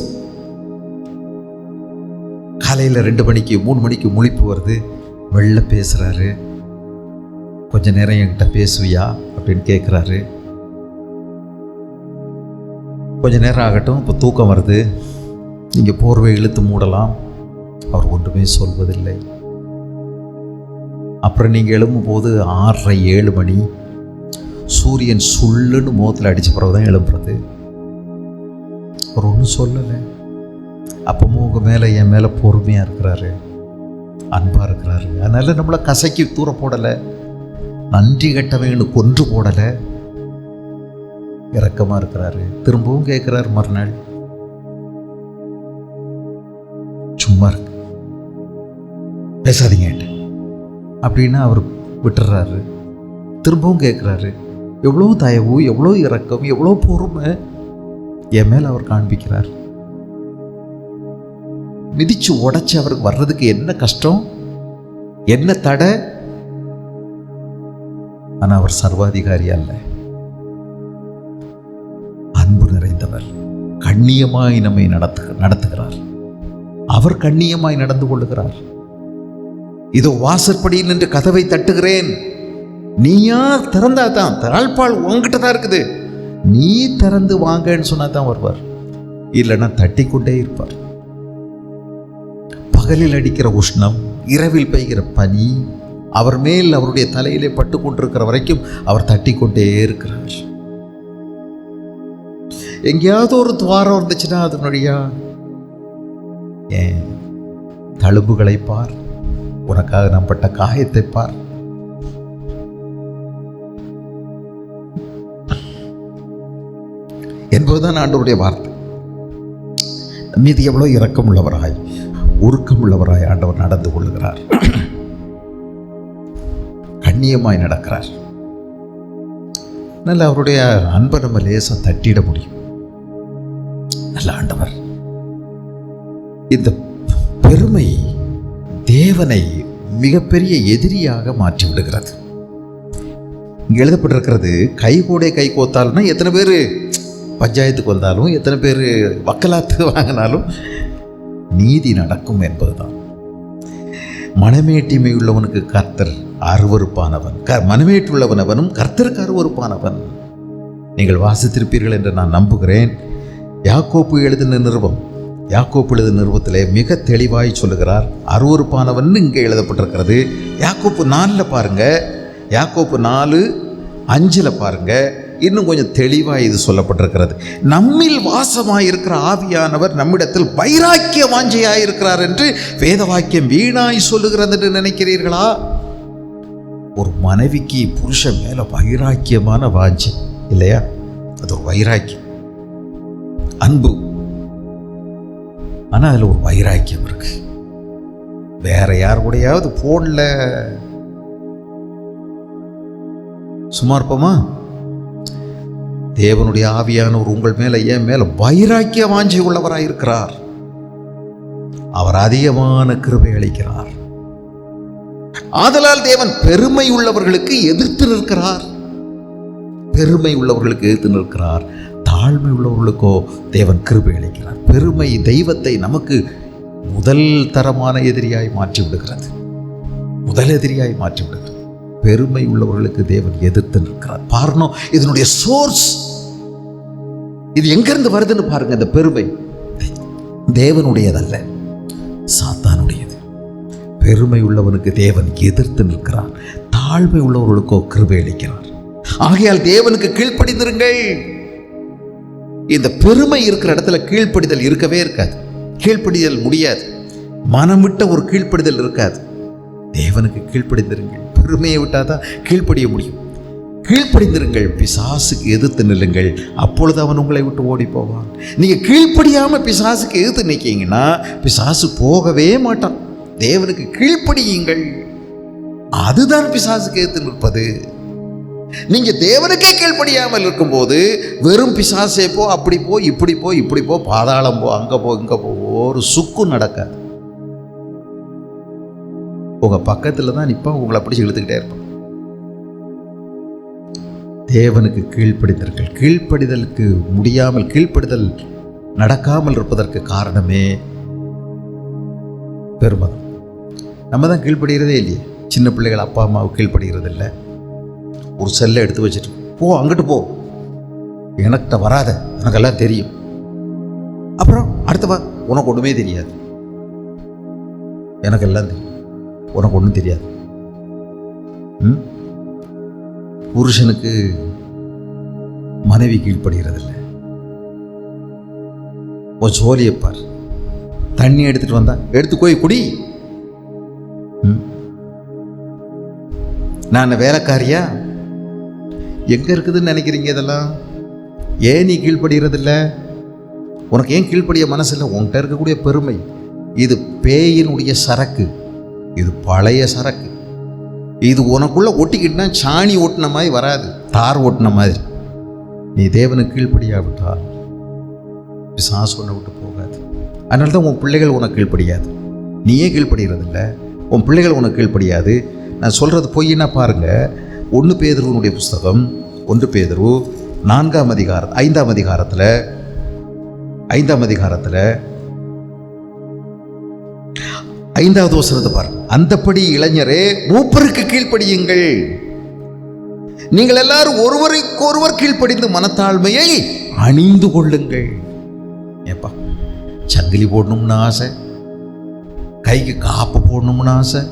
காலையில் 2 மணிக்கு 3 மணிக்கு முழிப்பு வருது, வெளில பேசுகிறாரு. கொஞ்ச நேரம் என்கிட்ட பேசுவியா அப்படின்னு கேட்குறாரு. கொஞ்ச நேரம் ஆகட்டும், இப்போ தூக்கம் வருது, நீங்கள் போர்வை இழுத்து மூடலாம். அவர் ஒன்றுமே சொல்வதில்லை. அப்புறம் நீங்கள் எழும்பும்போது 6:30 7 மணி, சூரியன் சுள்ளுன்னு முகத்தில் அடித்த பிறகு தான் எழும்புறது. அவர் ஒன்றும் சொல்லலை. அப்பவும் உங்கள் மேலே என் மேலே பொறுமையாக இருக்கிறாரு, அன்பாக இருக்கிறாரு. அதனால் நம்மளை கசக்கி தூர போடலை, நன்றி கட்டவன்னு கொன்று போடலை, இரக்கமாக இருக்கிறாரு. திரும்பவும் கேட்குறாரு மறுநாள், சும்மா இருக்கு, பேசாதீங்க அப்படின்னா அவர் விட்டுறாரு. திரும்பவும் கேட்குறாரு. எவ்வளோ தயவு, எவ்வளோ இரக்கம், எவ்வளோ பொறுமை என் மேலே அவர் காண்பிக்கிறார். மிதிச்சு உடைச்சு அவருக்கு வர்றதுக்கு என்ன கஷ்டம், என்ன தடை? ஆனால் அவர் சர்வாதிகாரி அல்ல, அன்பு நிறைந்தவர், கண்ணியமாய் நம்மை நடத்துகிறார். அவர் கண்ணியமாய் நடந்து கொள்ளுகிறார். இதோ வாசற்படியில் நின்று கதவை தட்டுகிறேன், நீயா திறந்தா தான், தாழ்பால் உங்ககிட்ட தான் இருக்குது, நீ திறந்து வாங்கன்னு சொன்னா தான் வருவார், இல்லைன்னா தட்டி கொண்டே இருப்பார். பகலில் அடிக்கிற உஷ்ணம், இரவில் பெய்கிற பனி அவர் மேல் அவருடைய தலையிலே பட்டு கொண்டிருக்கிற வரைக்கும் அவர் தட்டி கொண்டே இருக்கிறார். எங்கேயாவது ஒரு துவாரம் இருந்துச்சுன்னா அதனுடைய ஏன் தழும்புகளை பார், உனக்காக நம்பட்ட காயத்தை பார். என்பதுதான் ஆண்டவருடைய வார்த்தை. மீது எவ்வளோ இரக்கம் உள்ளவராய், உருக்கம் உள்ளவராய் ஆண்டவர் நடந்து கொள்ளுகிறார். கண்ணியமாய் நடக்கிறார். நல்ல அவருடைய அன்பை நம்ம லேசா தட்டிட முடியும். நல்ல ஆண்டவர். இந்த பெருமை தேவனை மிகப்பெரிய எதிரியாக மாற்றி விடுகிறது. இங்கே எழுதப்பட்டிருக்கிறது, கைகூடே கை கோத்தாலும்னா எத்தனை பேர் பஞ்சாயத்துக்கு வந்தாலும், எத்தனை பேர் வக்கலாத்து வாங்கினாலும் நீதி நடக்கும் என்பதுதான். மனமேட்டிமை உள்ளவனுக்கு கர்த்தர் அருவருப்பானவன், மனமேட்டுள்ளவனவனும் கர்த்தருக்கு அருவருப்பானவன். நீங்கள் வாசித்திருப்பீர்கள் என்று நான் நம்புகிறேன். யாக்கோப்பு எழுதின நிருபத்திலே மிக தெளிவாய் சொல்லுகிறார், அருவருப்பானவன் இங்கே எழுதப்பட்டிருக்கிறது. யாக்கோப்பு 4 பாருங்க, யாக்கோப்பு 4:5 பாருங்க, இன்னும் கொஞ்சம் தெளிவாக இது சொல்லப்பட்டிருக்கிறது. நம்மில் வாசமாயிருக்கிற ஆவியானவர் நம்மிடத்தில் வைராக்கிய வாஞ்சையாயிருக்கிறார் என்று வேத வாக்கியம் வீணாய் சொல்லுகிறது என்று நினைக்கிறீர்களா? ஒரு மனைவிக்கு புருஷன் மேல வைராக்கியமான வாஞ்சை இல்லையா? அது ஒரு வைராக்கியம், அன்பு. ஆனால் அதில் ஒரு வைராக்கியம் இருக்கு. வேற யார் கூடயாவது போன்ல சும்மா இருப்போமா? தேவனுடைய ஆவியானவர் உங்கள் மேல என் மேல வைராக்கிய வாஞ்சை உள்ளவராயிருக்கிறார். அவர் அதிகமான கிருபை அளிக்கிறார். ஆதலால் தேவன் பெருமை உள்ளவர்களுக்கு எதிர்த்து நிற்கிறார். பெருமை உள்ளவர்களுக்கு எதிர்த்து நிற்கிறார். தாழ்மை உள்ளவர்களுக்கோ தேவன் கிருபை அளிக்கிறார். பெருமை தெய்வத்தை நமக்கு முதல் தரமான எதிரியாய் மாற்றி விடுகிறது. முதலெதிரியாய் மாற்றி விடுகிறது. பெருமை உள்ளவர்களுக்கு தேவன் எதிர்த்து நிற்கிறார். பாருங்க, இதனுடைய சோர்ஸ் இது எங்கிருந்து வருதுன்னு பாருங்க. இந்த பெருமை தேவனுடையதல்ல, சாத்தானுடையது. பெருமை உள்ளவனுக்கு தேவன் எதிர்த்து நிற்கிறார், தாழ்மை உள்ளவர்களுக்கோ கிருபை அளிக்கிறார். ஆகையால் தேவனுக்கு கீழ்ப்படிந்திருங்கள். இந்த பெருமை இருக்கிற இடத்துல கீழ்ப்படிதல் இருக்கவே இருக்காது. கீழ்ப்படிதல் முடியாது. மனம் விட்ட ஒரு கீழ்ப்படிதல் இருக்காது. தேவனுக்கு கீழ்ப்படிந்திருங்கள். பெருமையை விட்டாதான் கீழ்ப்படிய முடியும். கீழ்ப்படிந்திருங்கள், பிசாசுக்கு எதிர்த்து நில்லுங்கள், அப்பொழுது அவன் உங்களை விட்டு ஓடி போவான். நீங்க கீழ்ப்படியாம பிசாசுக்கு எதிர்த்து நிற்கீங்கன்னா பிசாசு போகவே மாட்டான். தேவனுக்கு கீழ்ப்படியுங்கள், அதுதான் பிசாசுக்கு எதிர்த்து நிற்பது. நீங்க தேவனுக்கே கீழ்ப்படியாமல் இருக்கும்போது வெறும் பிசாசே போ, அப்படி போ, இப்படி போ, இப்படி போ, பாதாளம் போ, அங்க போ, இங்க போ, ஒரு சுக்கும் நடக்காது. உங்க பக்கத்துல தான் நிப்பான், உங்களை பிடிச்சி இழுத்துக்கிட்டே இருப்பான். தேவனுக்கு கீழ்ப்படிந்தீர்கள். கீழ்ப்படிதலுக்கு முடியாமல், கீழ்ப்படிதல் நடக்காமல் இருப்பதற்கு காரணமே பெருமை. நம்ம தான் கீழ்ப்படுகிறதே இல்லையே. சின்ன பிள்ளைகள் அப்பா அம்மாவுக்கு கீழ்ப்படுகிறது இல்லை. ஒரு செல்லை எடுத்து வச்சுட்டு போ, அங்கிட்டு போ, எனக்கிட்ட வராத, எனக்கெல்லாம் தெரியும். அப்புறம் அடுத்தவா, உனக்கு ஒன்றுமே தெரியாது, எனக்கெல்லாம் தெரியும், உனக்கு ஒன்றும் தெரியாது. புருஷனுக்கு மனைவி கீழ்ப்படுகிறதில்லை. ஒரு சோழியப்பார், தண்ணி எடுத்துட்டு வந்தா எடுத்து போய் குடி. நான் வேலைக்காரியா? எங்க இருக்குதுன்னு நினைக்கிறீங்க? இதெல்லாம் ஏன் நீ கீழ்ப்படுகிறதில்லை? உனக்கு ஏன் கீழ்ப்படிய மனசு இல்லை? உன்கிட்ட இருக்கக்கூடிய பெருமை இது பேயினுடைய சரக்கு, இது பழைய சரக்கு. இது உனக்குள்ள ஒட்டிக்கிட்டுனா சாணி ஓட்டின மாதிரி வராது, தார் ஓட்டின மாதிரி. நீ தேவனுக்கு கீழ்ப்படியாவிட்டால் பிசாசு உன்னை விட்டு போகாது. அதனால தான் உன் பிள்ளைகள் உனக்கு கீழ்ப்படியாது. நீயே கீழ்ப்படுகிறதில்லை, உன் பிள்ளைகள் உனக்கு கீழ்ப்படியாது. நான் சொல்றது பொய்னா பாருங்க. 1 பேதுருவினுடைய புஸ்தகம், 1 பேதுரு 4ஆம் அதிகாரம் 5ஆம் அதிகாரத்தில் 5வது வசனத்தை பாருங்க. அந்தப்படி இளைஞரே, மூப்பருக்கு கீழ்ப்படியுங்கள். நீங்கள் எல்லாரும் ஒருவருக்கொருவர் கீழ்ப்படிந்து மனத்தாழ்மையை அணிந்து கொள்ளுங்கள். ஏப்பா, சங்கிலி போடணும்னு ஆசை, கைக்கு காப்பு போடணும்னு ஆசை,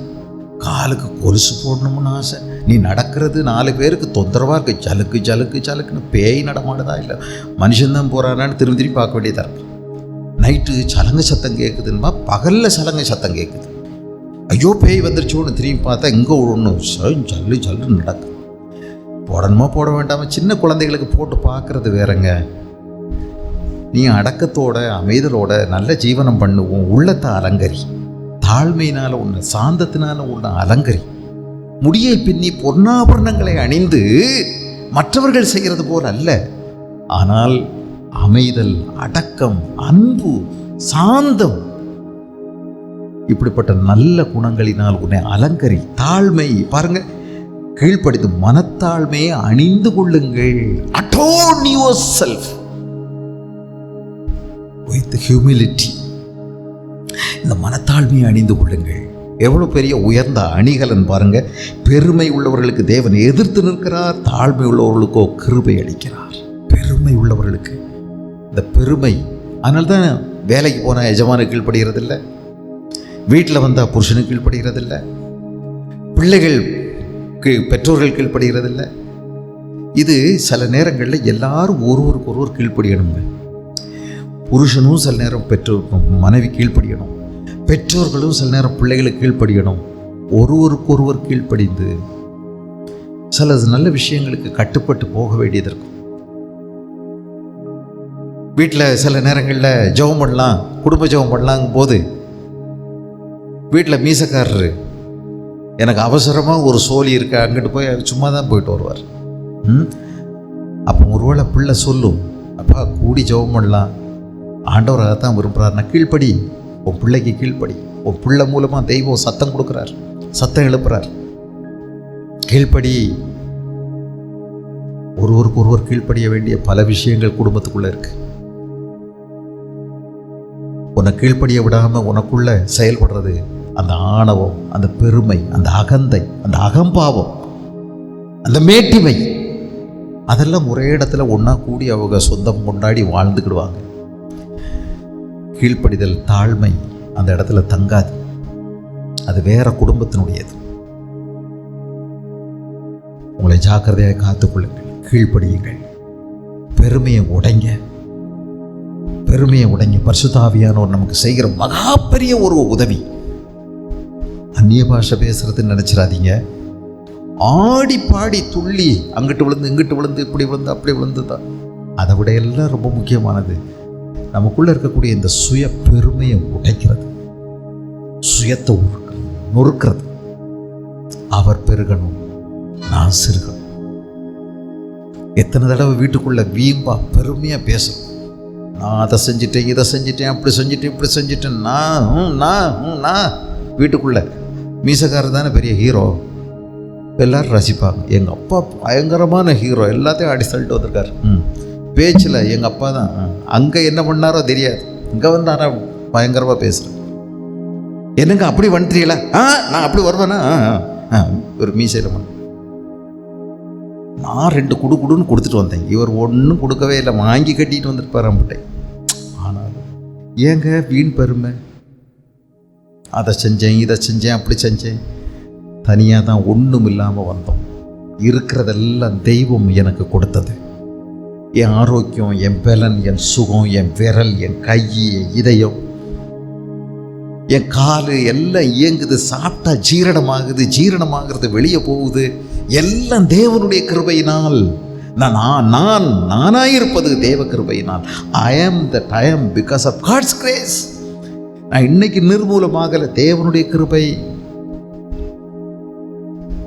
காலுக்கு கொலுசு போடணும்னு ஆசை. நீ நடக்கிறது 4 பேருக்கு தொந்தரவா இருக்கு, சலுக்கு சலுக்கு சலுக்குன்னு. பேய் நடமாடுதா இல்லை மனுஷன்தான் போறானான்னு திரும்பி திரும்பி பார்க்க வேண்டியதா இருக்கு. நைட்டு சலங்கை சத்தம் கேட்குதுன்னா பகலில் சலங்கை சத்தம் கேட்குது. ஐயோ பேய் வந்துருச்சோன்னு திரும்பி பார்த்தா இங்கே ஒன்று சல்லு சல்லுன்னு நடக்குது. போடணுமா போட வேண்டாமா? சின்ன குழந்தைகளுக்கு போட்டு பார்க்கறது வேறங்க. நீ அடக்கத்தோட அமைதலோட நல்ல ஜீவனம் பண்ணுவோம். உள்ளத்தை அலங்கரி, தாழ்மையினால உன்னை, சாந்தத்தினால உன்னை அலங்கரி. முடியை பின்னி பொன்னாபரணங்களை அணிந்து மற்றவர்கள் செய்கிறது போல் அல்ல, ஆனால் அமைதல், அடக்கம், அன்பு, சாந்தம், இப்படிப்பட்ட நல்ல குணங்களினால் உன்னை அலங்கரி. தாழ்மை பாருங்க, கீழ்ப்படிந்து மனத்தாழ்மையை அணிந்து கொள்ளுங்கள். Adorn yourself with humility. இந்த மனத்தாழ்மையை அணிந்து கொள்ளுங்கள். எவ்வளவு பெரிய உயர்ந்த அணிகலன் பாருங்க. பெருமை உள்ளவர்களுக்கு தேவன் எதிர்த்து நிற்கிறார், தாழ்மை உள்ளவர்களுக்கோ கிருபை அளிக்கிறார். பெருமை உள்ளவர்களுக்கு இந்த பெருமை. அதனால்தான் வேலைக்கு போனால் எஜமானுக்கு கீழ்ப்படுகிறதில்லை, வீட்டில் வந்தால் புருஷனுக்கு கீழ்ப்படுகிறதில்லை, பிள்ளைகளுக்கு பெற்றோர்கள் கீழ்ப்படுகிறதில்லை. இது சில நேரங்களில் எல்லாரும் ஒருவருக்கு ஒருவர் கீழ்ப்படியணுங்க. புருஷனும் சில நேரம் மனைவி கீழ்ப்படியணும், பெற்றோர்களும் சில நேரம் பிள்ளைகளுக்கு கீழ்ப்படியணும். ஒருவருக்கு ஒருவர் கீழ்ப்படிந்து சில நல்ல விஷயங்களுக்கு கட்டுப்பட்டு போக வேண்டியது இருக்கும். வீட்டில் சில நேரங்களில் ஜெபம் பண்ணலாம், குடும்ப ஜெபம் பண்ணலாங்கும் போது வீட்டில் மீசக்காரரு எனக்கு அவசரமாக ஒரு சோழி இருக்கு, அங்கிட்டு போய் சும்மா தான் போயிட்டு வருவார். அப்போ ஒருவேளை பிள்ளை சொல்லும், அப்பா கூடி ஜெபம் பண்ணலாம், ஆண்டவர் அதைத்தான் விரும்புகிறாருன்னா கீழ்ப்படி, உன் பிள்ளைக்கு கீழ்ப்படி. உன் பிள்ளை மூலமாக தெய்வம் சத்தம் கொடுக்குறார், சத்தம் எழுப்புறார், கீழ்ப்படி. ஒருவருக்கு ஒருவர் கீழ்ப்படிய வேண்டிய பல விஷயங்கள் குடும்பத்துக்குள்ளே இருக்கு. உன்னை கீழ்ப்படிய விடாமல் உனக்குள்ள செயல்படுறது அந்த ஆணவம், அந்த பெருமை, அந்த அகந்தை, அந்த அகம்பாவம், அந்த மேட்டிமை, அதெல்லாம் ஒரே இடத்துல ஒன்றா கூடி அவங்க சொந்தம் கொண்டாடி வாழ்ந்துக்கிடுவாங்க. கீழ்ப்படிதல், தாழ்மை அந்த இடத்துல தங்காது. அது வேற குடும்பத்தினுடையது. உங்களை ஜாக்கிரதையாக காத்துக்கொள்ளுங்கள், கீழ்ப்படியுங்கள். பெருமையை உடைங்க, பெருமையை உடைங்க. பரிசுத்த ஆவியானவர் நமக்கு செய்கிற மகா பெரிய ஒரு உதவி. அந்நிய பாஷை பேசுறதுன்னு நினைச்சிடாதீங்க. ஆடி பாடி துள்ளி அங்கிட்டு விழுந்து இங்கிட்டு விழுந்து இப்படி விழுந்து அப்படி விழுந்து தான். அதை விட எல்லாம் ரொம்ப முக்கியமானது நமக்குள்ள இருக்கக்கூடிய இந்த சுய பெருமையை உடைக்கிறது, சுயத்தை நொறுக்கிறது. அவர் பெருகணும், நான் சிறுகணும். எத்தனை தடவை வீட்டுக்குள்ள வீம்பா பெருமையா பேசணும். நான் அதை செஞ்சிட்டேன், இதை செஞ்சிட்டேன், அப்படி செஞ்சிட்டேன், இப்படி செஞ்சிட்டேன். நான் வீட்டுக்குள்ள மீசக்காரர் தானே பெரிய ஹீரோ, எல்லாரும் ரசிப்பாங்க. எங்கள் அப்பா பயங்கரமான ஹீரோ, எல்லாத்தையும் அடி தள்ளிட்டு வந்திருக்காரு. பேச்சில் எங்கள் அப்பா தான். அங்கே என்ன பண்ணாரோ தெரியாது, இங்கே வந்தாரா பயங்கரமாக பேசுகிறேன். என்னங்க அப்படி வந்துட்டீங்களா? நான் அப்படி வருவேனா? ஒரு மீசையில் பண்ண நான் 2 குடுன்னு கொடுத்துட்டு வந்தேன். இவர் ஒன்றும் கொடுக்கவே இல்லை, வாங்கி கட்டிட்டு வந்துருப்பார் அம்பிட்டேன். ஆனாலும் ஏங்க வீண் பெருமை? அதை செஞ்சேன், இதை செஞ்சேன், அப்படி செஞ்சேன். தனியாக தான் ஒன்றும் இல்லாமல் வந்தோம். இருக்கிறதெல்லாம் தெய்வம் எனக்கு கொடுத்தது. என் ஆரோக்கியம், என் பலன், என் சுகம், என் விரல், என் கை, என் இதயம், என் காலு எல்லாம் இயங்குது. சாப்பிட்டா ஜீரணமாகுது, ஜீரணமாகிறது வெளியே போகுது. எல்லாம் தேவனுடைய கிருபையினால். நானாயிருப்பது தேவ கிருபையினால். I am because of God's grace. நான் இன்னைக்கு நிர்மூலமாகல, தேவனுடைய கிருபை.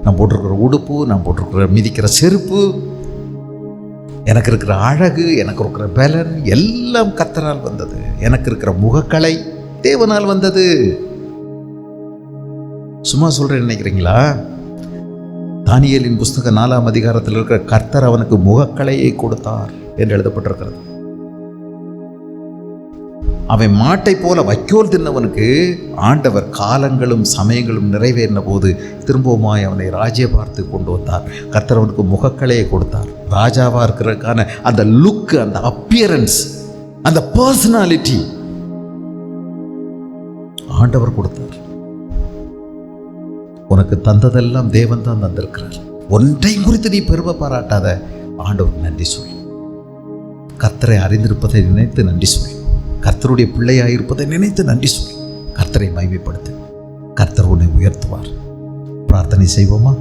நான் போட்டிருக்கிற உடுப்பு, நான் போட்டிருக்கிற மிதிக்கிற செருப்பு, எனக்கு இருக்கிற அழகு, எனக்கு இருக்கிற பலன் எல்லாம் கர்த்தரால் வந்தது. எனக்கு இருக்கிற முகக்கலை தேவனால் வந்தது. சும்மா சொல்றேன் நினைக்கிறீங்களா? தானியேலின் புஸ்தகம் 4ஆம் அதிகாரத்தில் இருக்கிற கர்த்தர் அவனுக்கு முகக்கலையை கொடுத்தார் என்று எழுதப்பட்டிருக்கிறது. அவன் மாட்டை போல வைக்கோல் தின்னவனுக்கு ஆண்டவர் காலங்களும் சமயங்களும் நிறைவேறின போது திரும்பவுமாய் அவனை ராஜ்ய பார்த்து கொண்டு வந்தார். கர்த்தர் அவனுக்கு முகக்கலையை கொடுத்தார். ராஜாவா இருக்கிறதுக்கான அந்த லுக், அந்த அப்பியரன்ஸ், அந்த பர்சனாலிட்டி ஆண்டவர் கொடுத்தார். உனக்கு தந்ததெல்லாம் தேவன் தான் தந்திருக்கிறார். ஒன்றையும் குறித்து நீ பெருமை பாராட்டாத. ஆண்டவர் நன்றி சொல். கர்த்தரை அறிந்திருப்பதை நினைத்து நன்றி சொல். கர்த்தருடைய பிள்ளையாயிருப்பதை நினைத்து நன்றி சொல். கர்த்தரை மகிமைப்படுத்து. கர்த்தர் உன்னை உயர்த்துவார். பிரார்த்தனை செய்வோமா?